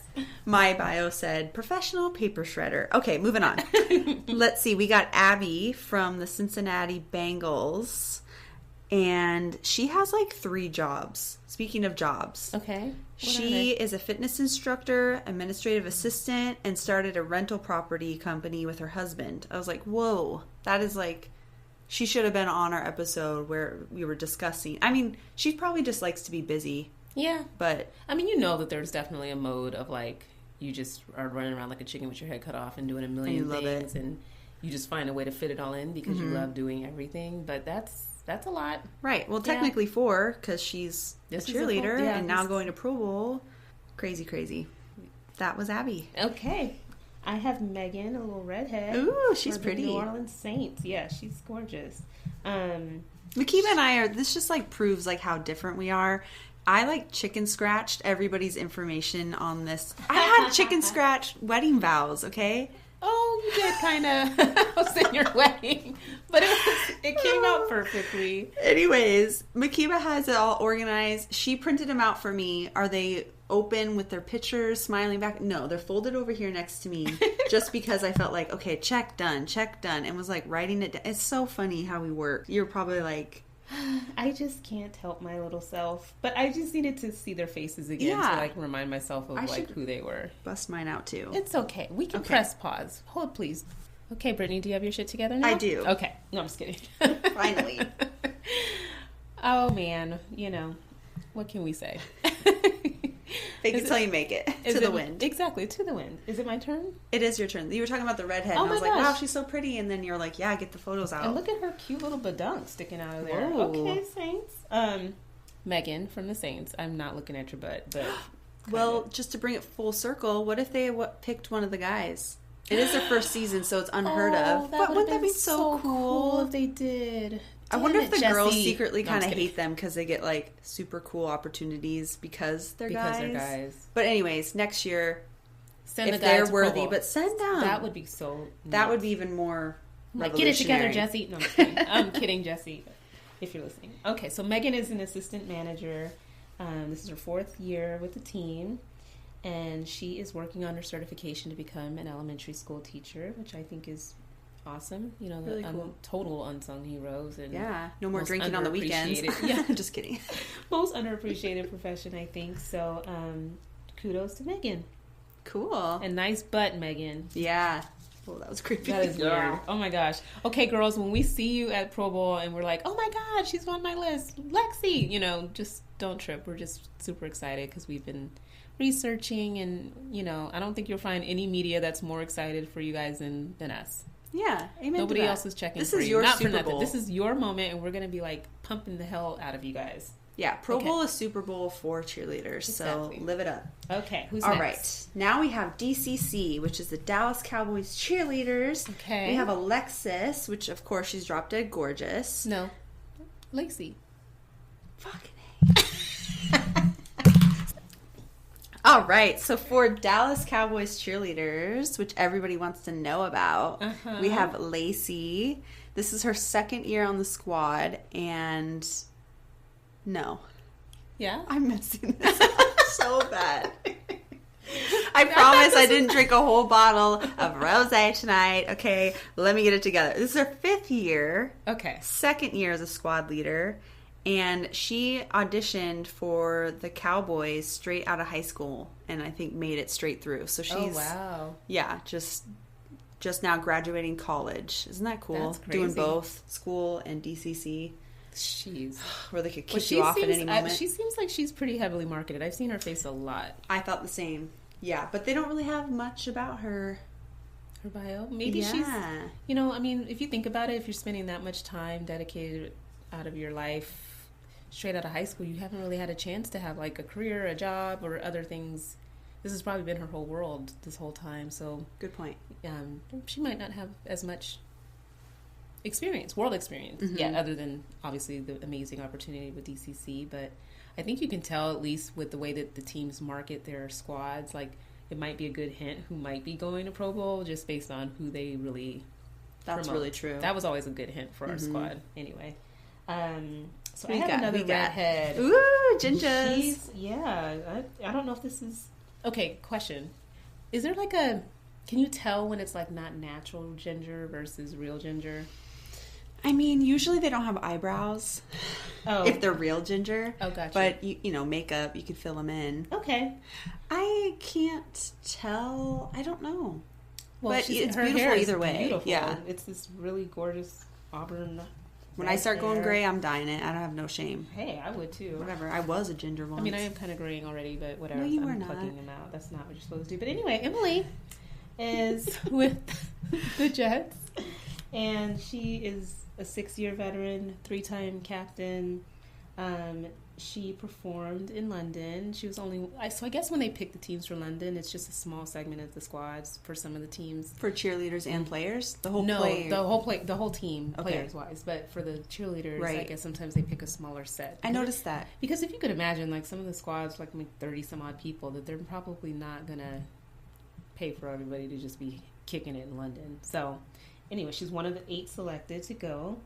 My bio said professional paper shredder. Okay, moving on. Let's see. We got Abby from the Cincinnati Bengals, and she has like 3 jobs. Speaking of jobs. Okay. She is a fitness instructor, administrative assistant, and started a rental property company with her husband. I was like, whoa, that is like, she should have been on our episode where we were discussing. I mean, she probably just likes to be busy. Yeah. But, I mean, you know that there's definitely a mode of like, you just are running around like a chicken with your head cut off and doing a million things. And you just find a way to fit it all in because you love doing everything. But that's a lot. Right. Well, technically 4 because she's a cheerleader and now going to Pro Bowl. Crazy. That was Abby. Okay. I have Megan, a little redhead. Ooh, she's pretty. New Orleans Saints. Yeah, she's gorgeous. Mhkeeba and I this just like proves like how different we are. I like chicken scratched everybody's information on this. I had chicken scratched wedding vows, okay? Oh, you did kind of. I was in your wedding, but it came out perfectly. Anyways, Mhkeeba has it all organized. She printed them out for me. Are they open with their pictures, smiling back? No, they're folded over here next to me just because I felt like, okay, check done, and was like writing it down. It's so funny how we work. You're probably like... I just can't help my little self. But I just needed to see their faces again to like remind myself of like who they were. Bust mine out too. It's okay. We can press pause. Hold please. Okay, Brittany, do you have your shit together now? I do. Okay. No, I'm just kidding. Finally. Oh man, you know, what can we say? Fake it till you make it. To the wind. Exactly, to the wind. Is it my turn? It is your turn. You were talking about the redhead. And I was like, wow, she's so pretty. And then you're like, yeah, get the photos out. And look at her cute little badunk sticking out of there. Whoa. Okay, Saints. Megan from the Saints. I'm not looking at your butt, but... Well, just to bring it full circle, what if they picked one of the guys? It is their first season, so it's unheard of. But wouldn't that be so cool if they did? I wonder if the girls secretly kind of hate them because they get like super cool opportunities because they're guys. But anyways, next year, if they're worthy, but send them. That would be so. Nuts. That would be even more. Like, get it together, Jesse. No, I'm kidding. I'm kidding, Jesse. If you're listening. Okay, so Megan is an assistant manager. This is her 4th year with the team, and she is working on her certification to become an elementary school teacher, which I think is awesome. You know, really cool. Total unsung heroes. And no more drinking on the weekends. Yeah, just kidding. Most underappreciated profession, I think. So, kudos to Megan. Cool. And nice butt, Megan. Yeah. Oh, that was creepy. That is weird. Oh my gosh. Okay, girls, when we see you at Pro Bowl and we're like, oh my God, she's on my list, Lexi, you know, just don't trip. We're just super excited because we've been researching, and, you know, I don't think you'll find any media that's more excited for you guys than us. Yeah, amen. Nobody else is checking this for is you. Your Not Super for nothing. Bowl. This is your moment, and we're going to be like pumping the hell out of you guys. Yeah, Pro Bowl is Super Bowl for cheerleaders, so live it up. Okay, who's All next? Right, now we have DCC, which is the Dallas Cowboys cheerleaders. Okay. We have Alexis, which of course she's drop dead gorgeous. No, Lacey. Fucking A. All right, so for Dallas Cowboys cheerleaders, which everybody wants to know about, we have Lacey. This is her 2nd year on the squad, and no. Yeah? I'm messing this up so bad. I promise I didn't drink a whole bottle of rosé tonight. Okay, let me get it together. This is her 5th year. Okay. 2nd year as a squad leader. And she auditioned for the Cowboys straight out of high school, and I think made it straight through. So she's just now graduating college. Isn't that cool? That's crazy. Doing both school and DCC. Jeez. Where they could kick you off at any moment. She seems like she's pretty heavily marketed. I've seen her face a lot. I thought the same. Yeah, but they don't really have much about her. Her bio? Maybe she's, you know, I mean, if you think about it, if you're spending that much time dedicated out of your life straight out of high school, you haven't really had a chance to have like a career, a job, or other things. This has probably been her whole world this whole time. So good point. She might not have as much world experience, other than obviously the amazing opportunity with DCC. But I think you can tell, at least with the way that the teams market their squads, like it might be a good hint who might be going to Pro Bowl just based on who they really That's promote. really true. That was always a good hint for our squad anyway. So I have another redhead. Ooh, Gingers. I don't know if this is Okay, question. Is there like a... Can you tell when it's like not natural ginger versus real ginger? I mean, usually they don't have eyebrows. Oh. If they're real ginger. Oh, gotcha. But, you know, makeup, you could fill them in. Okay. I can't tell. I don't know. Well, but it's her beautiful hair is either way. Beautiful. Yeah. It's this really gorgeous auburn. When I start going gray, I'm dyeing it. I don't have no shame. Hey, I would too. Whatever. I was a ginger once. I mean, I am kind of graying already, but whatever. No, you I'm are not. plucking them out. That's not what you're supposed to do. But anyway, Emily is with the Jets, and she is a 6-year veteran, 3-time captain. She performed in London. She was only... So I guess when they pick the teams for London, it's just a small segment of the squads for some of the teams. For cheerleaders and players? The whole the whole team, okay. Players-wise. But for the cheerleaders, right. I guess sometimes they pick a smaller set. I noticed that. Because if you could imagine, like, some of the squads, like 30-some-odd people, that they're probably not going to pay for everybody to just be kicking it in London. So, anyway, she's one of the 8 selected to go.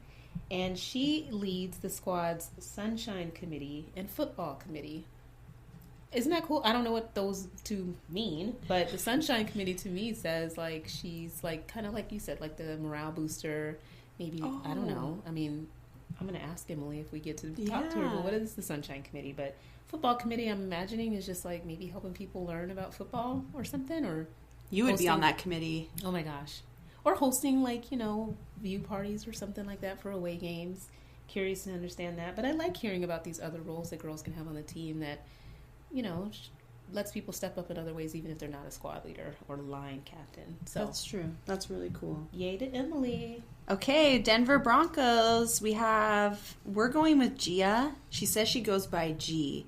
And she leads the squad's Sunshine Committee and Football Committee. Isn't that cool? I don't know what those two mean, but the Sunshine Committee to me says, like, she's, like, kind of like you said, like the morale booster. Maybe, I don't know. I mean, I'm going to ask Emily if we get to talk to her. But what is the Sunshine Committee? But Football Committee, I'm imagining, is just, like, maybe helping people learn about football or something. Or you would be on that committee. Oh, my gosh. Or hosting, like, you know, view parties or something like that for away games. Curious to understand that. But I like hearing about these other roles that girls can have on the team that, you know, lets people step up in other ways, even if they're not a squad leader or line captain. So that's true. That's really cool. Yay to Emily. Okay, Denver Broncos. We're going with Gia. She says she goes by G.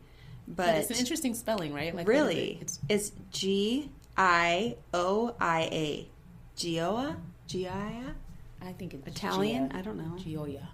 But it's an interesting spelling, right? Like, really? It's Gioia. Gioia? Gioia? I think it's Italian? Gia. I don't know. Gioia.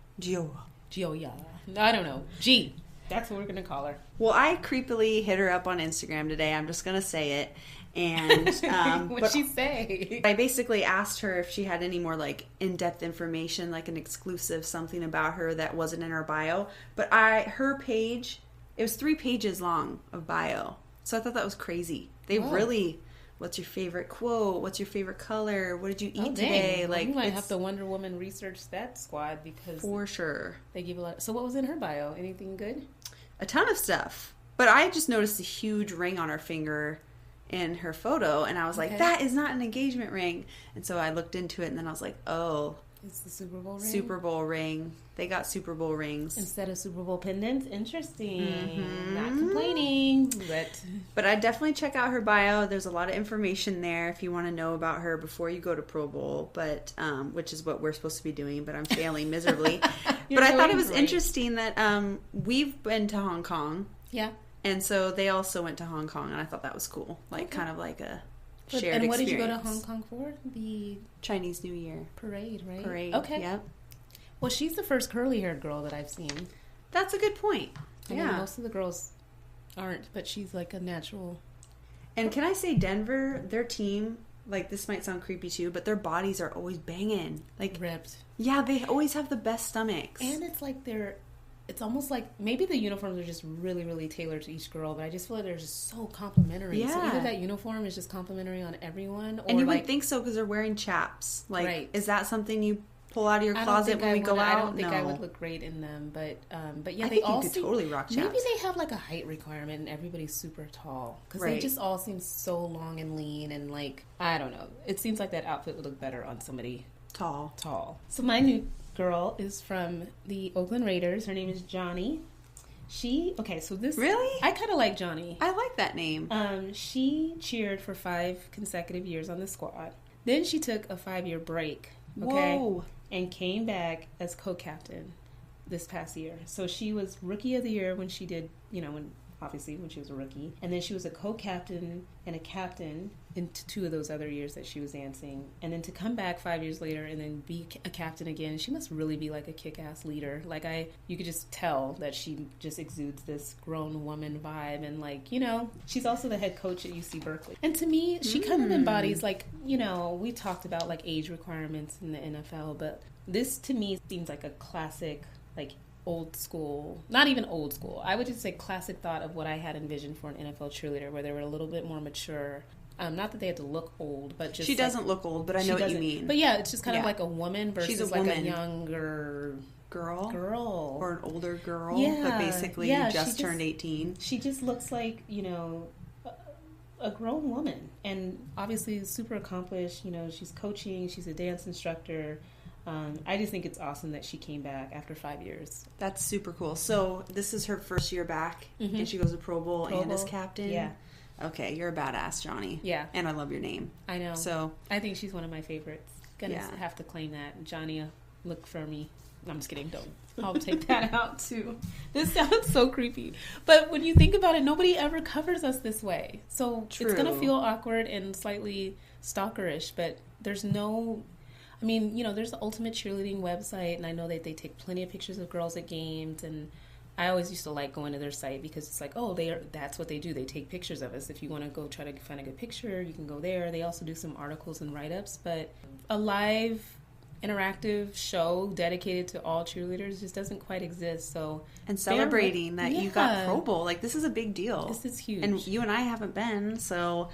I don't know. G. That's what we're going to call her. Well, I creepily hit her up on Instagram today. I'm just going to say it. And what'd she say? I basically asked her if she had any more, like, in-depth information, like an exclusive something about her that wasn't in her bio. But her page, it was 3 pages long of bio. So I thought that was crazy. They really... What's your favorite quote? What's your favorite color? What did you eat today? Like, you might have to Wonder Woman research that squad because for sure they give a lot. So what was in her bio? Anything good? A ton of stuff. But I just noticed a huge ring on her finger in her photo, and I was like, that is not an engagement ring. And so I looked into it, and then I was like, oh, it's the Super Bowl ring. Super Bowl ring. They got Super Bowl rings instead of Super Bowl pendants. Interesting. Mm-hmm. Not complaining, but I definitely check out her bio. There's a lot of information there if you want to know about her before you go to Pro Bowl. But which is what we're supposed to be doing. But I'm failing miserably. But I thought it was interesting that we've been to Hong Kong. Yeah. And so they also went to Hong Kong, and I thought that was cool. Like kind of like a shared and what experience. did you go to Hong Kong for? The Chinese New Year parade, right? Parade. Okay. Yep. Well, she's the first curly-haired girl that I've seen. That's a good point. I mean, most of the girls aren't, but she's like a natural. And can I say Denver, their team, like this might sound creepy too, but their bodies are always banging. Like ripped. Yeah, they always have the best stomachs. And it's like it's almost like maybe the uniforms are just really, really tailored to each girl, but I just feel like they're just so complimentary. Yeah. So either that uniform is just complimentary on everyone, or and you would think so because they're wearing chaps. Like, is that something you pull out of your closet when we go out? I don't think I would look great in them, but yeah, they all could totally rock chaps. Maybe they have like a height requirement, and everybody's super tall because they just all seem so long and lean, and like I don't know. It seems like that outfit would look better on somebody tall. So my new girl is from the Oakland Raiders. Her name is Johnny. Really? I kind of like Johnny. I like that name. She cheered for 5 consecutive years on the squad. Then she took a 5-year break. Okay. Whoa. And came back as co-captain this past year. So she was Rookie of the Year when she did, when she was a rookie. And then she was a co-captain and a captain in 2 of those other years that she was dancing. And then to come back 5 years later and then be a captain again, she must really be like a kick-ass leader. Like you could just tell that she just exudes this grown woman vibe. And like, she's also the head coach at UC Berkeley. And to me, she kind of embodies like, we talked about like age requirements in the NFL, but this to me seems like a classic, like old school, not even old school, I would just say classic thought of what I had envisioned for an NFL cheerleader, where they were a little bit more mature. Not that they had to look old, but just... She doesn't look old, but I know what you mean. But yeah, it's just kind of like a woman versus She's a like woman. a younger... Girl. Or an older girl. Yeah. But basically you just turned 18. She just looks like, a grown woman. And obviously super accomplished. She's coaching. She's a dance instructor. I just think it's awesome that she came back after 5 years. That's super cool. So this is her first year back, and she goes to Pro Bowl and is captain. Yeah. Okay, you're a badass, Johnny. Yeah. And I love your name. I know. So I think she's one of my favorites. Gonna have to claim that. Johnny, look for me. I'm just kidding. Don't. I'll take that out too. This sounds so creepy. But when you think about it, nobody ever covers us this way. So It's going to feel awkward and slightly stalkerish, but there's no... there's the Ultimate Cheerleading website, and I know that they take plenty of pictures of girls at games, and I always used to like going to their site because it's like, that's what they do. They take pictures of us. If you want to go try to find a good picture, you can go there. They also do some articles and write-ups, but a live interactive show dedicated to all cheerleaders just doesn't quite exist. So and celebrating that you got Pro Bowl, like this is a big deal. This is huge. And you and I haven't been, so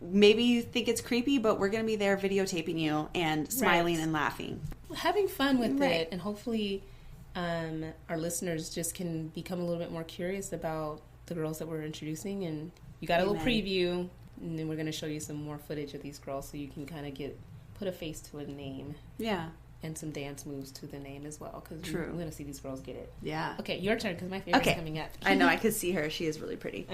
maybe you think it's creepy, but we're going to be there videotaping you and smiling and laughing. Having fun with it, and hopefully our listeners just can become a little bit more curious about the girls that we're introducing. And you got a little preview, and then we're going to show you some more footage of these girls so you can kind of put a face to a name. Yeah. And some dance moves to the name as well, because we're going to see these girls get it. Yeah. Okay, your turn, because my favorite's coming up. I know, I could see her. She is really pretty.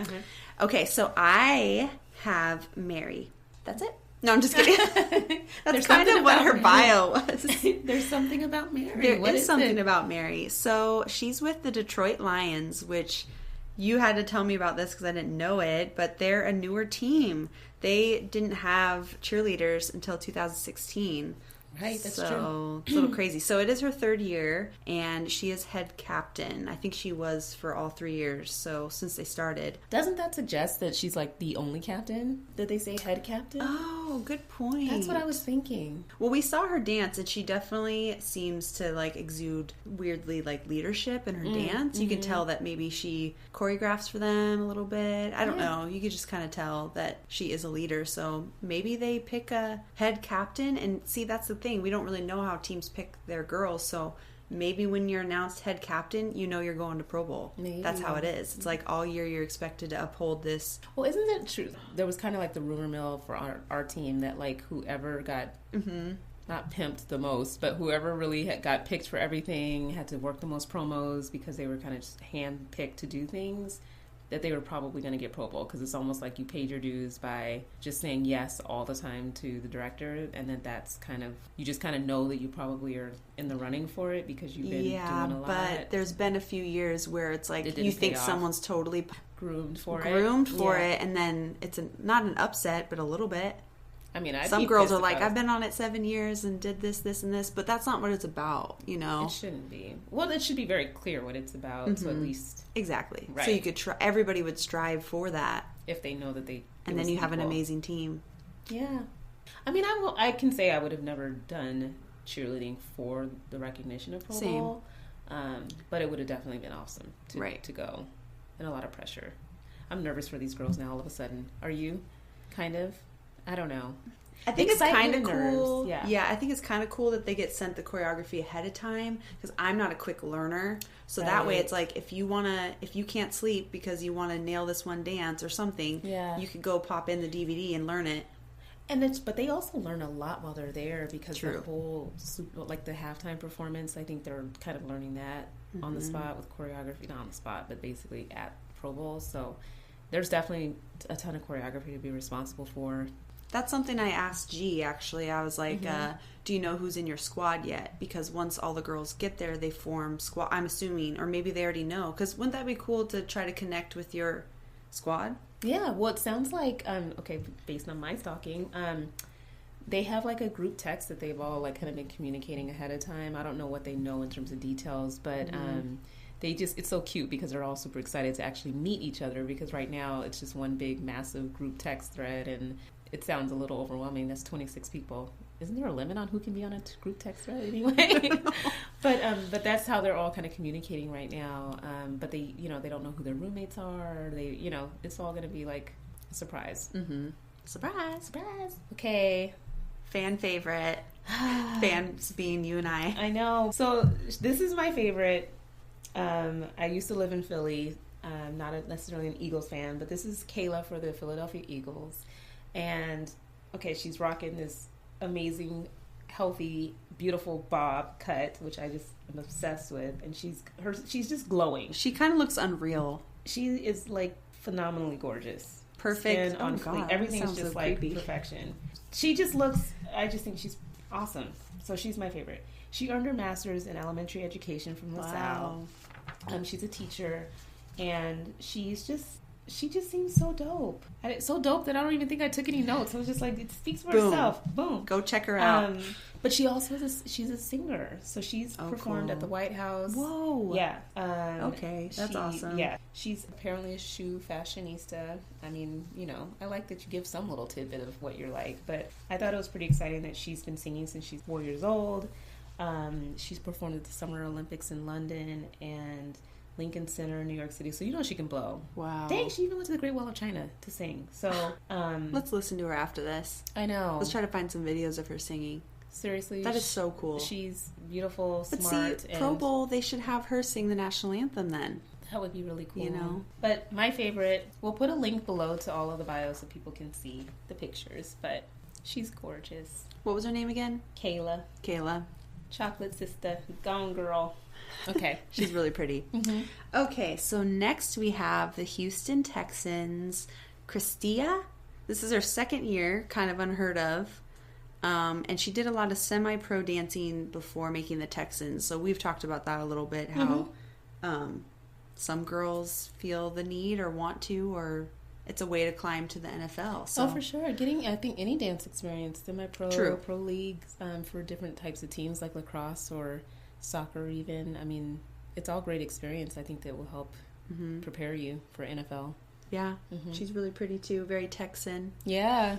Okay, so I have Mary. That's it? No, I'm just kidding. That's kind of what her bio was. There's something about Mary. There is something about Mary. So she's with the Detroit Lions, which you had to tell me about this because I didn't know it, but they're a newer team. They didn't have cheerleaders until 2016. Right, that's true. So it's a little crazy. So it is her third year, and she is head captain. I think she was for all 3 years, so since they started. Doesn't that suggest that she's like the only captain? Did they say head captain? Oh, good point. That's what I was thinking. Well, we saw her dance, and she definitely seems to like exude weirdly like leadership in her dance. You can tell that maybe she choreographs for them a little bit. I don't know. You could just kind of tell that she is a leader. So maybe they pick a head captain, and see, that's the thing. We don't really know how teams pick their girls, so maybe when you're announced head captain, you know you're going to Pro Bowl. Maybe. That's how it is. It's like all year you're expected to uphold this. Well, isn't it true? There was kind of like the rumor mill for our team that like whoever got not pimped the most, but whoever really got picked for everything had to work the most promos because they were kind of just hand-picked to do things, that they were probably going to get Pro Bowl, because it's almost like you paid your dues by just saying yes all the time to the director, and then that's kind of, you just kind of know that you probably are in the running for it because you've been doing a lot. But there's been a few years where it's like you think someone's totally groomed for it, and then it's not an upset, but a little bit. I mean, some girls are like, I've been on it 7 years and did this, this, and this, but that's not what it's about, you know? It shouldn't be. Well, it should be very clear what it's about, so at least... Exactly. Right. So you could everybody would strive for that. If they know that they... And then you have an amazing team. Yeah. I mean, I can say I would have never done cheerleading for the recognition of Pro Bowl, but it would have definitely been awesome to go, and a lot of pressure. I'm nervous for these girls now all of a sudden. Are you? Kind of? I don't know. I think it's kind of cool. Yeah, I think it's kind of cool that they get sent the choreography ahead of time, because I'm not a quick learner. So that way it's like, if you can't sleep because you want to nail this one dance or something, you could go pop in the DVD and learn it. But they also learn a lot while they're there, because the whole, like the halftime performance, I think they're kind of learning that on the spot with choreography, not on the spot, but basically at Pro Bowl. So there's definitely a ton of choreography to be responsible for. That's something I asked G, actually. I was like, do you know who's in your squad yet? Because once all the girls get there, they form squad, I'm assuming, or maybe they already know. Because wouldn't that be cool to try to connect with your squad? Yeah, well, it sounds like, based on my stalking, they have like a group text that they've all like kind of been communicating ahead of time. I don't know what they know in terms of details, but it's so cute because they're all super excited to actually meet each other, because right now it's just one big massive group text thread, and it sounds a little overwhelming. That's 26 people isn't there a limit on who can be on a group text thread anyway? But that's how they're all kind of communicating right now. But they, they don't know who their roommates are. They, it's all going to be like a surprise. Mm-hmm. Surprise. Okay. Fan favorite. Fans being you and I. I know. So this is my favorite. I used to live in Philly. I'm not necessarily an Eagles fan, but this is Kayla for the Philadelphia Eagles. And, okay, she's rocking this amazing, healthy, beautiful bob cut, which I just am obsessed with. And she's just glowing. She kind of looks unreal. She is, like, phenomenally gorgeous. Perfect. Skin on fleek. Everything is just, like, perfection. She just looks, I just think she's awesome. So she's my favorite. She earned her master's in elementary education from LaSalle. Wow. She's a teacher. And she just seems so dope. And it's so dope that I don't even think I took any notes. I was just like, it speaks for herself. Boom. Go check her out. But she also she's a singer. So she's performed at the White House. Whoa. Yeah. Okay. That's awesome. Yeah. She's apparently a shoe fashionista. I mean, I like that you give some little tidbit of what you're like. But I thought it was pretty exciting that she's been singing since she's 4 years old. She's performed at the Summer Olympics in London and Lincoln Center in New York City, so she can blow. Wow. Dang, she even went to the Great Wall of China to sing. So, let's listen to her after this. I know. Let's try to find some videos of her singing. Seriously. That is so cool. She's beautiful, but smart. See, Pro Bowl, they should have her sing the national anthem then. That would be really cool. But my favorite, we'll put a link below to all of the bios so people can see the pictures, but she's gorgeous. What was her name again? Kayla. Chocolate sister. Gone girl. Okay. She's really pretty. Mm-hmm. Okay, so next we have the Houston Texans, Christia. This is her second year, kind of unheard of. And she did a lot of semi-pro dancing before making the Texans. So we've talked about that a little bit, how some girls feel the need or want to, or it's a way to climb to the NFL. So. Oh, for sure. Getting, I think, any dance experience, semi-pro, pro leagues for different types of teams like lacrosse or soccer even. I mean, it's all great experience. I think that will help prepare you for NFL. Yeah. She's really pretty too. Very Texan. Yeah.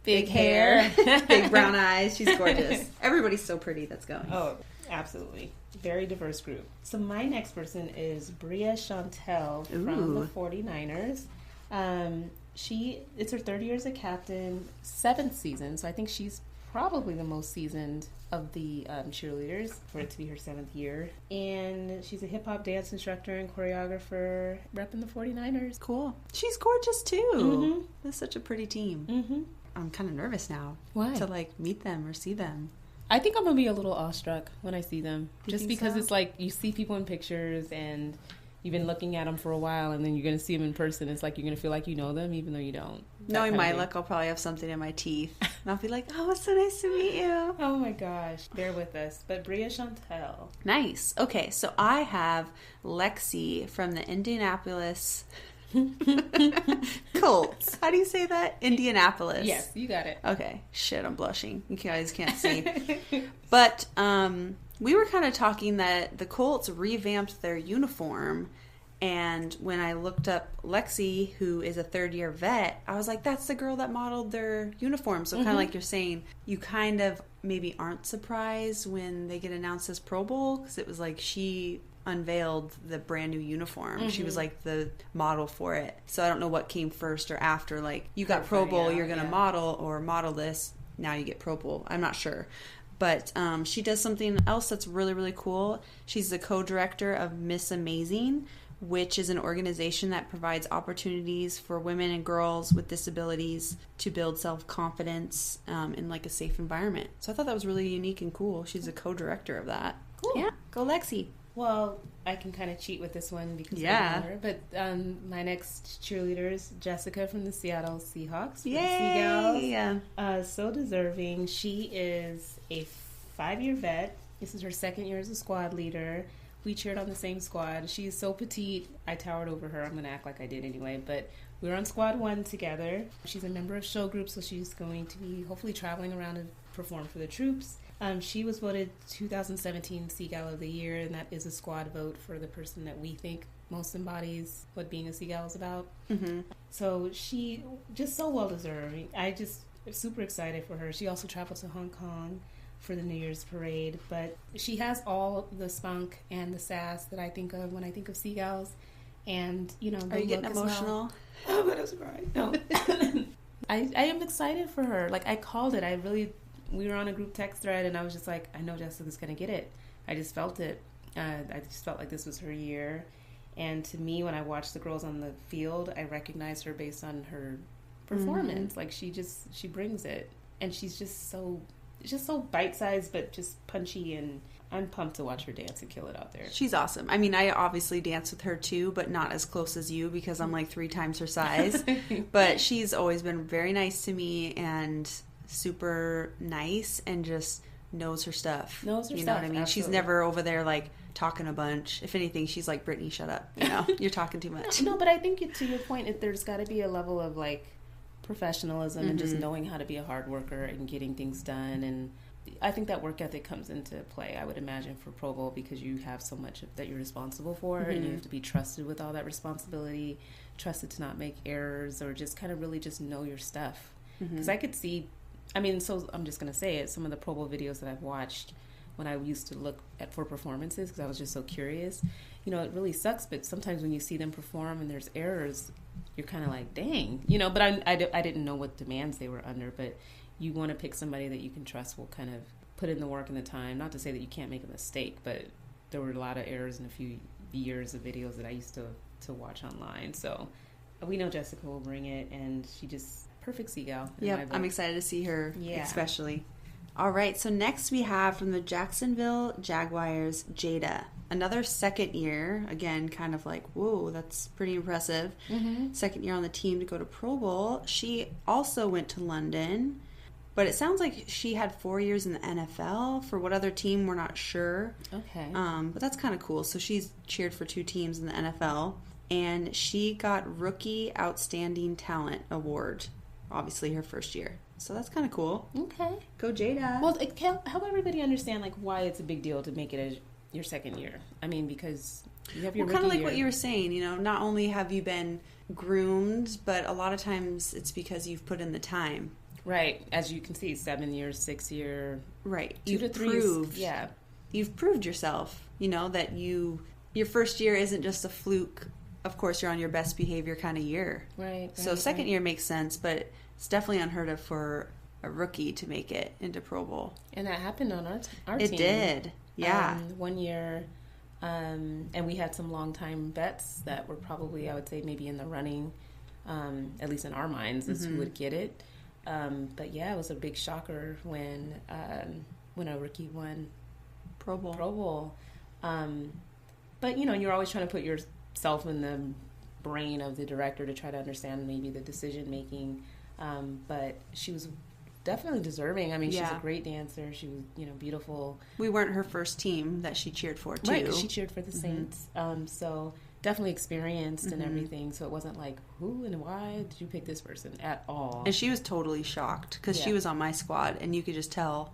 Big hair. Big brown eyes. She's gorgeous. Everybody's so pretty that's going. Oh, absolutely. Very diverse group. So my next person is Bria Chantel from the 49ers. It's her third year as a captain, 7th season. So I think she's probably the most seasoned of the cheerleaders for it to be her 7th year. And she's a hip-hop dance instructor and choreographer repping the 49ers. Cool. She's gorgeous too. That's such a pretty team. I'm kind of nervous now. Why? To meet them or see them. I think I'm going to be a little awestruck when I see them. Just because so? It's like you see people in pictures and you've been looking at them for a while, and then you're going to see them in person. It's like you're going to feel like you know them, even though you don't. Knowing my luck, I'll probably have something in my teeth. And I'll be like, oh, it's so nice to meet you. Oh, my gosh. Bear with us. But Bria Chantel. Nice. Okay, so I have Lexi from the Indianapolis Colts. How do you say that? Indianapolis. Yes, you got it. Okay. Shit, I'm blushing. You guys can't see. But we were kind of talking that the Colts revamped their uniform. And when I looked up Lexi, who is a third-year vet, I was like, that's the girl that modeled their uniform. So kind of like you're saying, you kind of maybe aren't surprised when they get announced as Pro Bowl, because it was like she unveiled the brand new uniform. She was like the model for it. So I don't know what came first or after. Like, you got Pro Bowl, you're going to model, or model this, now you get Pro Bowl. I'm not sure. But she does something else that's really, really cool. She's the co-director of Miss Amazing, which is an organization that provides opportunities for women and girls with disabilities to build self-confidence in like a safe environment. So I thought that was really unique and cool. She's a co-director of that. Cool. Yeah. Go Lexi. Well, I can kind of cheat with this one because I know her. But my next cheerleader is Jessica from the Seattle Seahawks. Yay! Seagulls. So deserving. She is a 5-year vet. This is her 2nd year as a squad leader. We cheered on the same squad. She's so petite. I towered over her. I'm going to act like I did anyway. But we were on squad 1 together. She's a member of show group, so she's going to be hopefully traveling around to perform for the troops. She was voted 2017 Seagull of the Year, and that is a squad vote for the person that we think most embodies what being a Seagull is about. So she just so well deserved. super excited for her. She also traveled to Hong Kong for the New Year's parade, but she has all the spunk and the sass that I think of when I think of Seagulls. And, you know, are you getting emotional? Well. Oh, but I was crying. No. I am excited for her. Like, I called it. We were on a group text thread, and I was just like, I know Jessica's going to get it. I just felt it. I just felt like this was her year. And to me, when I watched the girls on the field, I recognized her based on her performance. Like, she brings it. And she's just so bite-sized, but just punchy, and I'm pumped to watch her dance and kill it out there. She's awesome. I mean, I obviously dance with her too, but not as close as you because I'm like 3 times her size. But she's always been very nice to me and super nice and just knows her stuff. You know what I mean? Absolutely. She's never over there like talking a bunch. If anything, she's like, Brittany, shut up. You know, you're talking too much. No, but I think to your point, there's got to be a level of like professionalism and just knowing how to be a hard worker and getting things done. And I think that work ethic comes into play, I would imagine, for Pro Bowl, because you have so much that you're responsible for, and you have to be trusted with all that responsibility, trusted to not make errors, or just kind of really just know your stuff. Because I could see, I mean, so I'm just going to say it, some of the Pro Bowl videos that I've watched when I used to look for performances, because I was just so curious, you know, it really sucks, but sometimes when you see them perform and there's errors, you're kind of like, dang, you know, but I didn't know what demands they were under, but you want to pick somebody that you can trust will kind of put in the work and the time. Not to say that you can't make a mistake, but there were a lot of errors in a few years of videos that I used to watch online. So we know Jessica will bring it, and she just, perfect seagull. Yep, I'm excited to see her, especially. All right, so next we have from the Jacksonville Jaguars, Jada. Another second year, again, kind of like, whoa, that's pretty impressive. Second year on the team to go to Pro Bowl. She also went to London, but it sounds like she had 4 years in the NFL. For what other team, we're not sure. Okay. But that's kind of cool. So she's cheered for 2 teams in the NFL, and she got Rookie Outstanding Talent Award, obviously her first year. So that's kind of cool. Okay. Go Jada. Well, help everybody understand like why it's a big deal to make it your second year. I mean, because you have your rookie kind of like year. what you were saying, you know, not only have you been groomed, but a lot of times it's because you've put in the time. Right. As you can see, 7 years, 6 year. Right. 2 to 3. Proved, yeah. You've proved yourself, you know, that your first year isn't just a fluke. Of course, you're on your best behavior kind of year. Right. So second year makes sense, but it's definitely unheard of for a rookie to make it into Pro Bowl. And that happened on our It team. It did. Yeah. 1 year. And we had some long-time vets that were probably, I would say, maybe in the running, at least in our minds, as who would get it. But yeah, it was a big shocker when a rookie won Pro Bowl. But, you know, you're always trying to put yourself in the brain of the director to try to understand maybe the decision-making. But she was definitely deserving. I mean, she's a great dancer. She was, you know, beautiful. We weren't her first team that she cheered for, too. Right, 'cause she cheered for the Saints. So definitely experienced and everything. So it wasn't like, who and why did you pick this person at all? And she was totally shocked because she was on my squad, and you could just tell.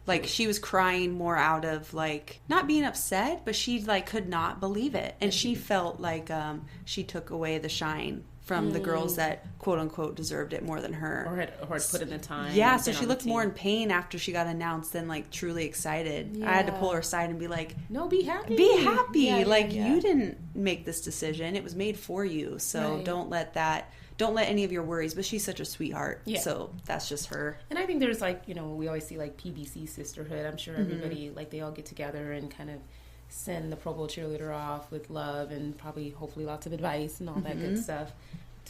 Like, she was crying more out of, like, not being upset, but she, like, could not believe it. And she felt like she took away the shine from the girls that, quote-unquote, deserved it more than her. Or had put in the time. Yeah, so she looked more in pain after she got announced than, like, truly excited. Yeah. I had to pull her aside and be like, no, be happy. Be happy. You didn't make this decision. It was made for you. So don't let any of your worries, but she's such a sweetheart. Yeah. So that's just her. And I think there's like, you know, we always see like PBC sisterhood. I'm sure everybody, like they all get together and kind of send the Pro Bowl cheerleader off with love and probably hopefully lots of advice and all that good stuff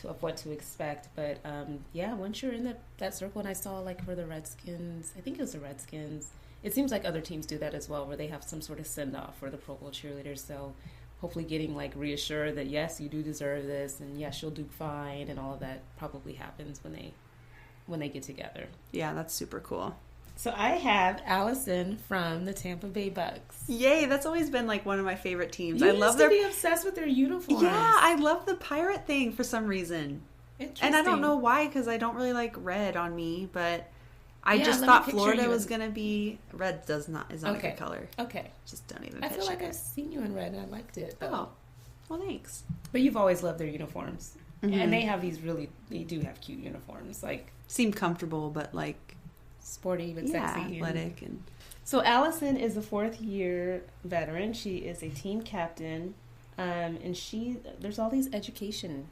of what to expect. But yeah, once you're in that circle, and I saw like for the Redskins, I think it was the Redskins, it seems like other teams do that as well, where they have some sort of send off for the Pro Bowl cheerleaders. So hopefully getting like reassured that yes, you do deserve this, and yes, you'll do fine, and all of that probably happens when they get together. Yeah, that's super cool. So I have Allison from the Tampa Bay Bucks. Yay, that's always been like one of my favorite teams. I love to be obsessed with their uniforms. Yeah, I love the pirate thing for some reason. Interesting. And I don't know why, because I don't really like red on me, but I just thought Florida was going to be... Red is not a good color. Okay. Just don't even I feel like I've seen you in red and I liked it, though. Oh, well, thanks. But you've always loved their uniforms. And they do have cute uniforms, like seem comfortable, but like sporty but sexy, athletic. And so Allison is a 4th-year veteran. She is a team captain, and there's all these education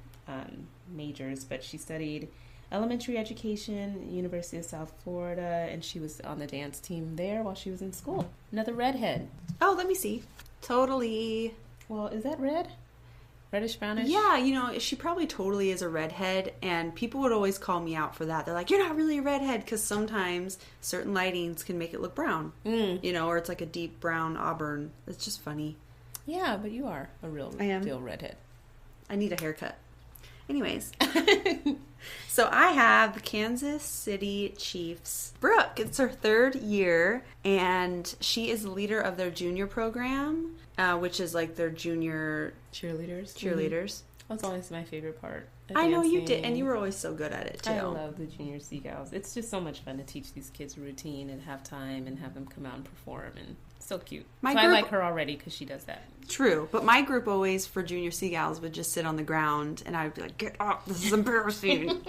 majors, but she studied elementary education, University of South Florida, and she was on the dance team there while she was in school. Another redhead. Oh, let me see. Totally. Well, is that red? Reddish, brownish? Yeah, she probably totally is a redhead, and people would always call me out for that. They're like, you're not really a redhead, because sometimes certain lightings can make it look brown, or it's like a deep brown auburn. It's just funny. Yeah, but you are a real redhead. I need a haircut. Anyways. So I have the Kansas City Chiefs. Brooke, it's her 3rd year, and she is the leader of their junior program, which is like their junior cheerleaders. Mm-hmm. That's always my favorite part. I know you did, and you were always so good at it too. I love the junior Seagulls. It's just so much fun to teach these kids a routine and have time and have them come out and perform, and so cute. I like her already because she does that. True, but my group always for junior Seagulls would just sit on the ground, and I would be like, "Get up! This is embarrassing."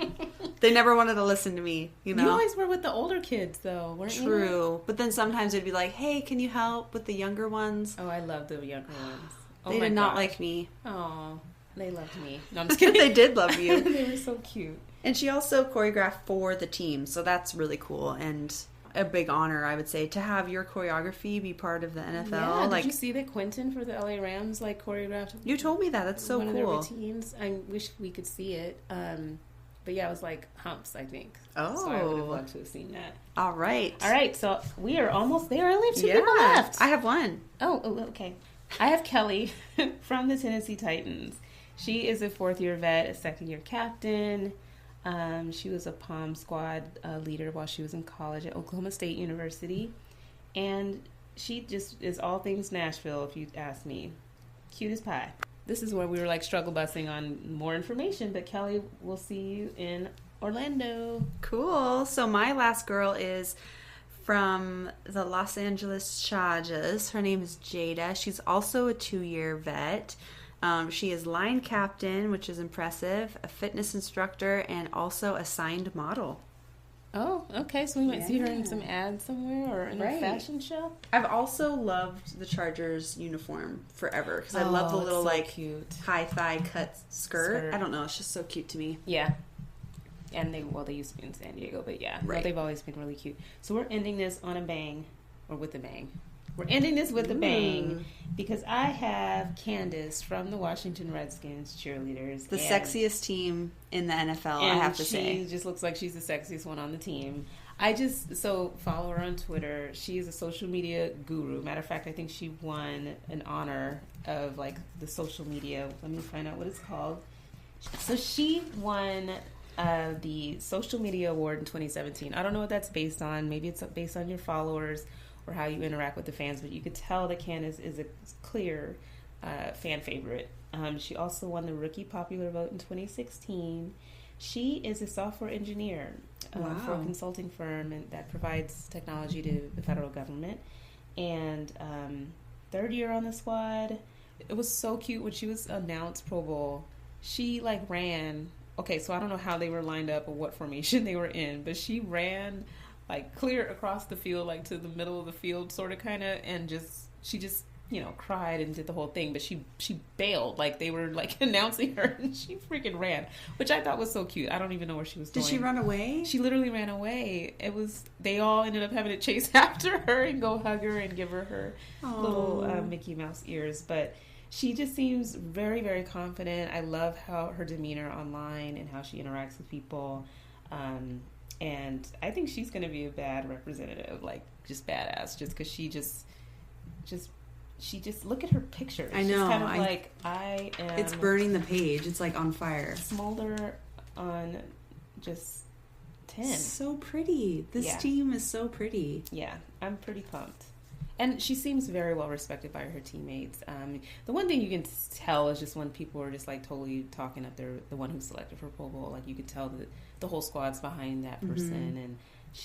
They never wanted to listen to me. You always were with the older kids, though, weren't you? True, but then sometimes it'd be like, "Hey, can you help with the younger ones?" Oh, I love the younger ones. They did not like me. Oh, they loved me. No, I'm just kidding. They did love you. They were so cute. And she also choreographed for the team, so that's really cool and a big honor, I would say, to have your choreography be part of the NFL. Yeah, did you see that Quentin for the LA Rams choreographed? You told me that. That's so cool. One of their routines. I wish we could see it. But yeah, it was like humps, I think. Oh. So I would have loved to have seen that. All right. So we are almost there. I only have 2 people left. I have one. Oh, okay. I have Kelly from the Tennessee Titans. She is a 4th-year vet, a 2nd-year captain. She was a Palm Squad leader while she was in college at Oklahoma State University. And she just is all things Nashville, if you ask me. Cute as pie. This is where we were struggle busing on more information, but Kelly, we'll see you in Orlando. Cool. So my last girl is from the Los Angeles Chargers. Her name is Jada. She's also a 2-year vet. She is line captain, which is impressive, a fitness instructor, and also a signed model. Oh, okay. So we might see her in some ads somewhere or in a fashion show. I've also loved the Chargers uniform forever because I love the little cute high thigh cut skirt. I don't know. It's just so cute to me. Yeah. And they used to be in San Diego, but yeah, they've always been really cute. So we're ending this on a bang, or with a bang. We're ending this with a bang because I have Candace from the Washington Redskins cheerleaders. The sexiest team in the NFL, I have to say. She just looks like she's the sexiest one on the team. So follow her on Twitter. She's a social media guru. Matter of fact, I think she won an honor of the social media. Let me find out what it's called. So she won the social media award in 2017. I don't know what that's based on. Maybe it's based on your followers or how you interact with the fans, but you could tell that Candace is a clear fan favorite. She also won the Rookie Popular Vote in 2016. She is a software engineer for a consulting firm that provides technology to the federal government. And 3rd year on the squad. It was so cute when she was announced Pro Bowl. She ran. Okay, so I don't know how they were lined up or what formation they were in, but she ran clear across the field, to the middle of the field, sort of, kind of, and she just cried and did the whole thing. But she bailed, they were announcing her, and she freaking ran, which I thought was so cute. I don't even know where she was going. Did she run away? She literally ran away. They all ended up having to chase after her and go hug her and give her little Mickey Mouse ears. But she just seems very, very confident. I love her demeanor online and how she interacts with people. And I think she's going to be a bad representative, just badass, just because she just look at her picture. I know. She's kind of I am. It's burning the page. It's on fire. Smolder on just 10. So pretty. This team is so pretty. Yeah, I'm pretty pumped. And she seems very well respected by her teammates. The one thing you can tell is just when people are just totally talking up the one who's selected for Pro Bowl. You could tell that the whole squad's behind that person, and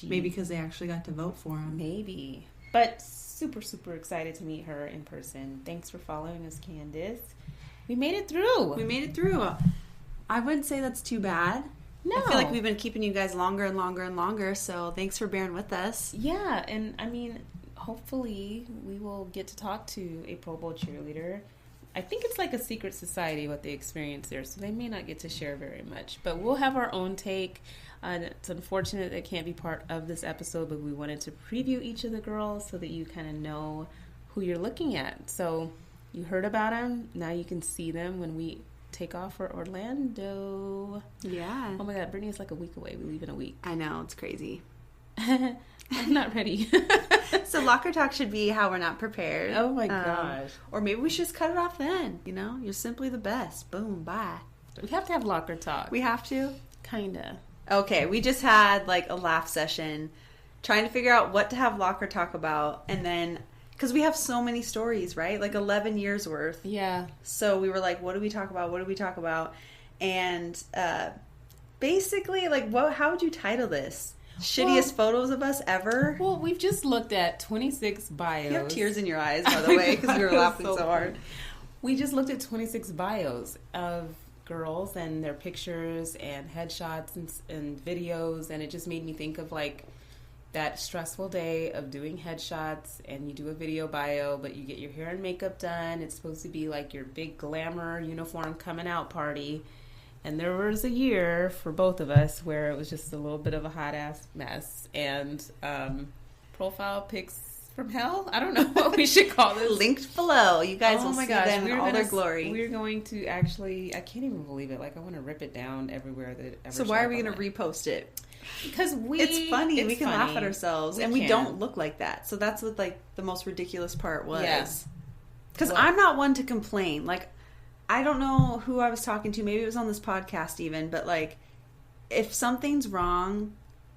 maybe because they actually got to vote for him. Maybe, but super, super excited to meet her in person. Thanks for following us, Candace. We made it through. I wouldn't say that's too bad. No. I feel like we've been keeping you guys longer and longer and longer, so thanks for bearing with us. Yeah, and I mean, hopefully we will get to talk to a Pro Bowl cheerleader. I think it's like a secret society what they experience there, so they may not get to share very much. But we'll have our own take. It's unfortunate that it can't be part of this episode, but we wanted to preview each of the girls so that you kind of know who you're looking at. So you heard about them. Now you can see them when we take off for Orlando. Yeah. Oh my God, Brittany is like a week away. We leave in a week. I know, it's crazy. I'm not ready. So locker talk should be how we're not prepared. Oh my gosh. Or maybe we should just cut it off then. You know, you're simply the best. Boom, bye. We have to have locker talk. We have to? Kinda. Okay, we just had like a laugh session trying to figure out what to have locker talk about. And then, because we have so many stories, right? Like 11 years worth. Yeah. So we were like, what do we talk about? What do we talk about? And basically, like, how would you title this? Shittiest photos of us ever? Well, we've just looked at 26 bios. You have tears in your eyes, by the way, because we were laughing so hard. We just looked at 26 bios of girls and their pictures and headshots and videos, and it just made me think of like that stressful day of doing headshots, and you do a video bio, but you get your hair and makeup done. It's supposed to be like your big glamour uniform coming out party. And there was a year for both of us where it was just a little bit of a hot ass mess, and profile pics from hell. I don't know what we should call this. Linked below. You guys will see them in all their glory. We're going to actually, I can't even believe it. Like, I want to rip it down everywhere that ever. So why are we going to repost it? Because it's funny. We can laugh at ourselves, and we don't look like that. So that's what like the most ridiculous part was. Yes. Because I'm not one to complain. Like, I don't know who I was talking to. Maybe it was on this podcast even. But like, if something's wrong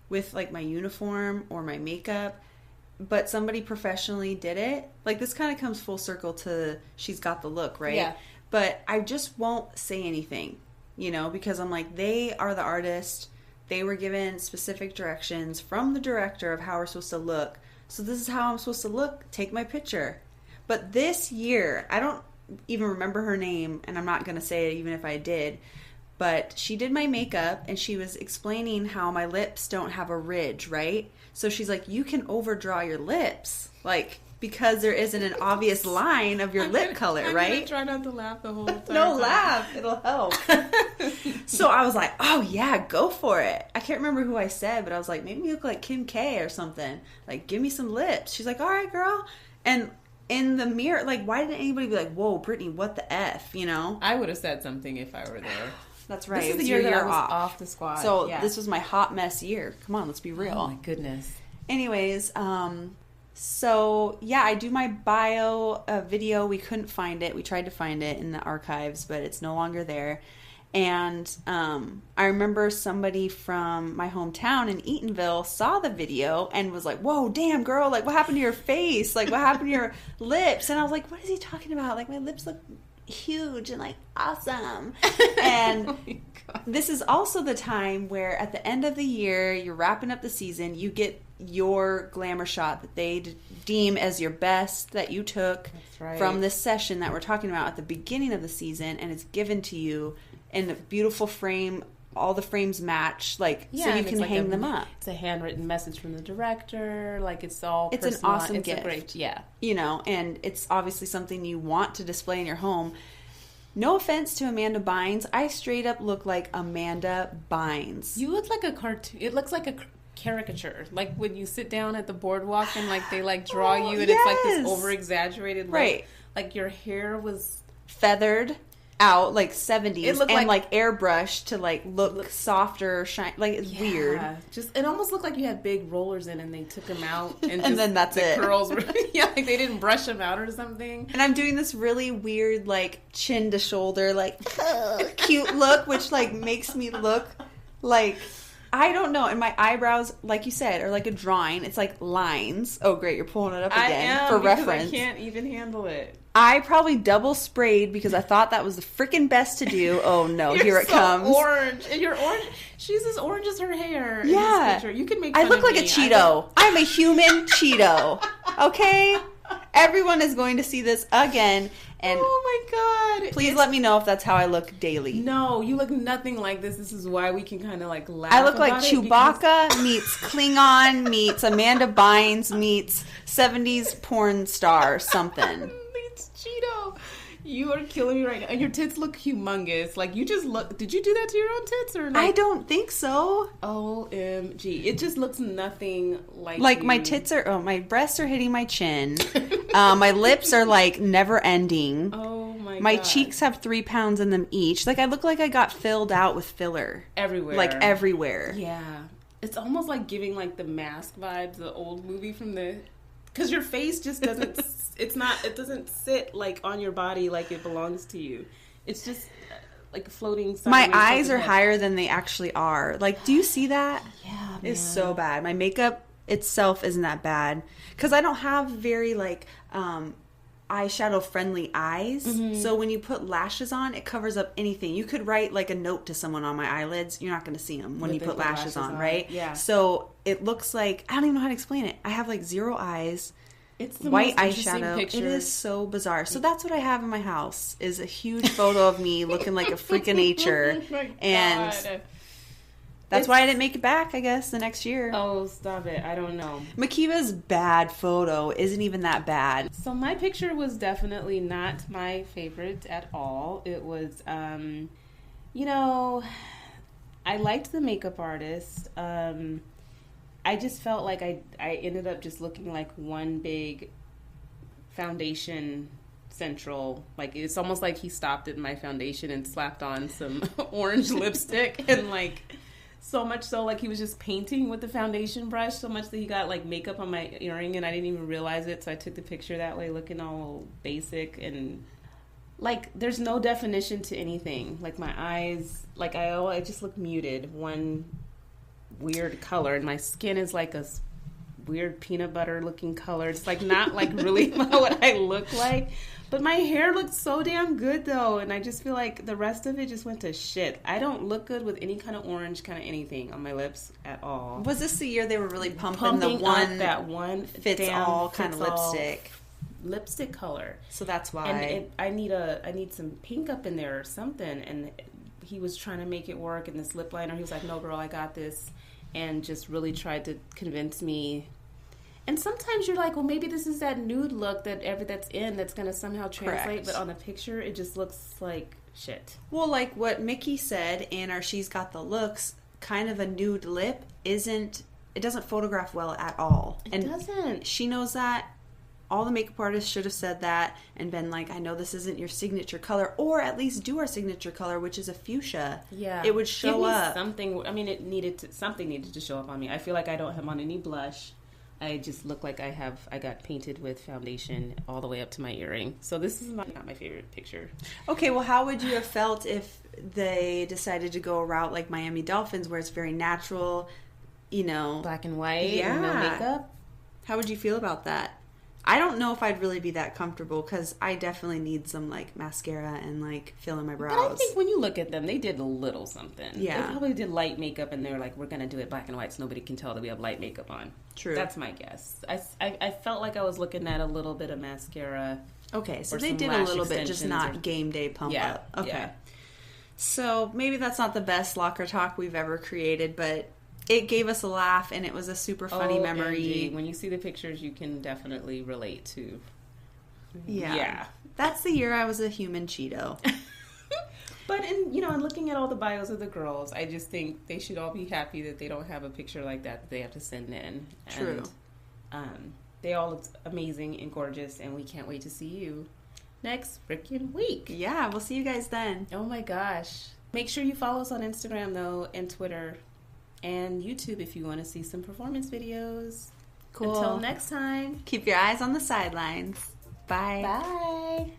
with like my uniform or my makeup, but somebody professionally did it, like this kind of comes full circle to she's got the look, right? Yeah. But I just won't say anything, you know, because I'm like, they are the artist. They were given specific directions from the director of how we're supposed to look. So this is how I'm supposed to look. Take my picture. But this year, I don't even remember her name, and I'm not going to say it even if I did, but she did my makeup, and she was explaining how my lips don't have a ridge, right? So she's like, you can overdraw your lips, like, because there isn't an obvious line of your lip color, right? Try not to laugh the whole time. No, laugh. It'll help. So I was like, oh, yeah, go for it. I can't remember who I said, but I was like, maybe you look like Kim K or something. Like, give me some lips. She's like, all right, girl. And in the mirror, like, why didn't anybody be like, whoa, Brittany, what the F, you know? I would have said something if I were there. That's right. This is the year that I was off the squad. So this was my hot mess year. Come on, let's be real. Oh, my goodness. Anyways, so yeah, I do my bio video. We couldn't find it. We tried to find it in the archives, but it's no longer there. And I remember somebody from my hometown in Eatonville saw the video and was like, whoa, damn, girl, like, what happened to your face? Like, what happened to your lips? And I was like, what is he talking about? Like, my lips look huge and, like, awesome. And this is also the time where at the end of the year, you're wrapping up the season, you get your glamour shot that they deem as your best that you took from this session that we're talking about at the beginning of the season, and it's given to you in a beautiful frame. All the frames match, like, so you can like hang them up. It's a handwritten message from the director. Like, it's all it's personal. An awesome it's gift. A great, yeah. You know, and it's obviously something you want to display in your home. No offense to Amanda Bynes. I straight up look like Amanda Bynes. You look like a cartoon. It looks like a caricature. Like when you sit down at the boardwalk and like they like draw you and it's like this over exaggerated. Right. Like your hair was feathered out like 70s and like airbrushed to like look softer, shine, like it's weird. Just it almost looked like you had big rollers in and they took them out and then that's the it. Curls were like they didn't brush them out or something. And I'm doing this really weird like chin to shoulder like cute look, which like makes me look like I don't know. And my eyebrows, like you said, are like a drawing. It's like lines. Oh, great. You're pulling it up again for reference. I can't even handle it. I probably double sprayed because I thought that was the freaking best to do. Oh, no. Here it comes. Orange. And you're orange. She's as orange as her hair. Yeah. In this picture. You can make fun I look of like me. a Cheeto. I'm a human Cheeto. Okay? Everyone is going to see this again. And oh my God. Please let me know if that's how I look daily. No, you look nothing like this. This is why we can kind of like laugh. I look like about Chewbacca meets Klingon meets Amanda Bynes meets 70s porn star something. It's Cheeto. You are killing me right now. And your tits look humongous. Like, you just look... Did you do that to your own tits? Or like, I don't think so. OMG. It just looks nothing like Like, you. my tits are... Oh, my breasts are hitting my chin. My lips are, like, never ending. Oh, my God. My cheeks have 3 pounds in them each. Like, I look like I got filled out with filler. Everywhere. Like, everywhere. Yeah. It's almost like giving, like, the Mask vibes, the old movie from the... Because your face just doesn't... It doesn't sit, like, on your body like it belongs to you. It's just, like, floating sideways. My eyes are higher than they actually are. Like, do you see that? Yeah, man. It's so bad. My makeup itself isn't that bad. Because I don't have very, like, eyeshadow-friendly eyes. Mm-hmm. So when you put lashes on, it covers up anything. You could write, like, a note to someone on my eyelids. You're not going to see them when you put lashes on, right? Yeah. So it looks like... I don't even know how to explain it. I have, like, 0 eyes. It's the white most interesting eyeshadow. picture. It is so bizarre. So that's what I have in my house, is a huge photo of me looking like a freak of nature. Oh my and God. that's why I didn't make it back, I guess, the next year. Oh, stop it. I don't know. Mhkeeba's bad photo isn't even that bad. So my picture was definitely not my favorite at all. It was, you know, I liked the makeup artist. I just felt like I ended up just looking like one big foundation central. Like, it's almost like he stopped at my foundation and slapped on some orange lipstick, and like so much so like he was just painting with the foundation brush so much that he got like makeup on my earring and I didn't even realize it. So I took the picture that way, looking all basic, and like there's no definition to anything. Like my eyes, like I just look muted, one weird color, and my skin is like a weird peanut butter looking color. It's like not like really what I look like, but my hair looked so damn good though, and I just feel like the rest of it just went to shit. I don't look good with any kind of orange kind of anything on my lips at all. Was this the year they were really pumping the one that one fits all kind of lipstick color? So that's why. And I need some pink up in there or something, and he was trying to make it work, and this lip liner, he was like, no girl, I got this, and just really tried to convince me. And sometimes you're like, well, maybe this is that nude look that's going to somehow translate. Correct. But on the picture, it just looks like shit. Well, like what Mickey said in our She's Got the Looks, kind of a nude lip it doesn't photograph well at all. It doesn't. She knows that. All the makeup artists should have said that and been like, I know this isn't your signature color, or at least do our signature color, which is a fuchsia. Yeah. It would show up. Something, I mean, something needed to show up on me. I feel like I don't have on any blush. I just look like I got painted with foundation all the way up to my earring. So this is not my favorite picture. Okay, well, how would you have felt if they decided to go a route like Miami Dolphins, where it's very natural, you know? Black and white, yeah. And no makeup? How would you feel about that? I don't know if I'd really be that comfortable, because I definitely need some, like, mascara and, like, fill in my brows. But I think when you look at them, they did a little something. Yeah. They probably did light makeup, and they were like, we're going to do it black and white so nobody can tell that we have light makeup on. True. That's my guess. I felt like I was looking at a little bit of mascara. Okay, so they did a little bit, just not game day pump up. Okay. Yeah. So maybe that's not the best locker talk we've ever created, but it gave us a laugh, and it was a super funny memory. When you see the pictures, you can definitely relate to. Yeah. That's the year I was a human Cheeto. But in looking at all the bios of the girls, I just think they should all be happy that they don't have a picture like that they have to send in. True. And, they all look amazing and gorgeous, and we can't wait to see you next freaking week. Yeah, we'll see you guys then. Oh my gosh. Make sure you follow us on Instagram, though, and Twitter, and YouTube if you want to see some performance videos. Cool. Until next time. Keep your eyes on the sidelines. Bye. Bye.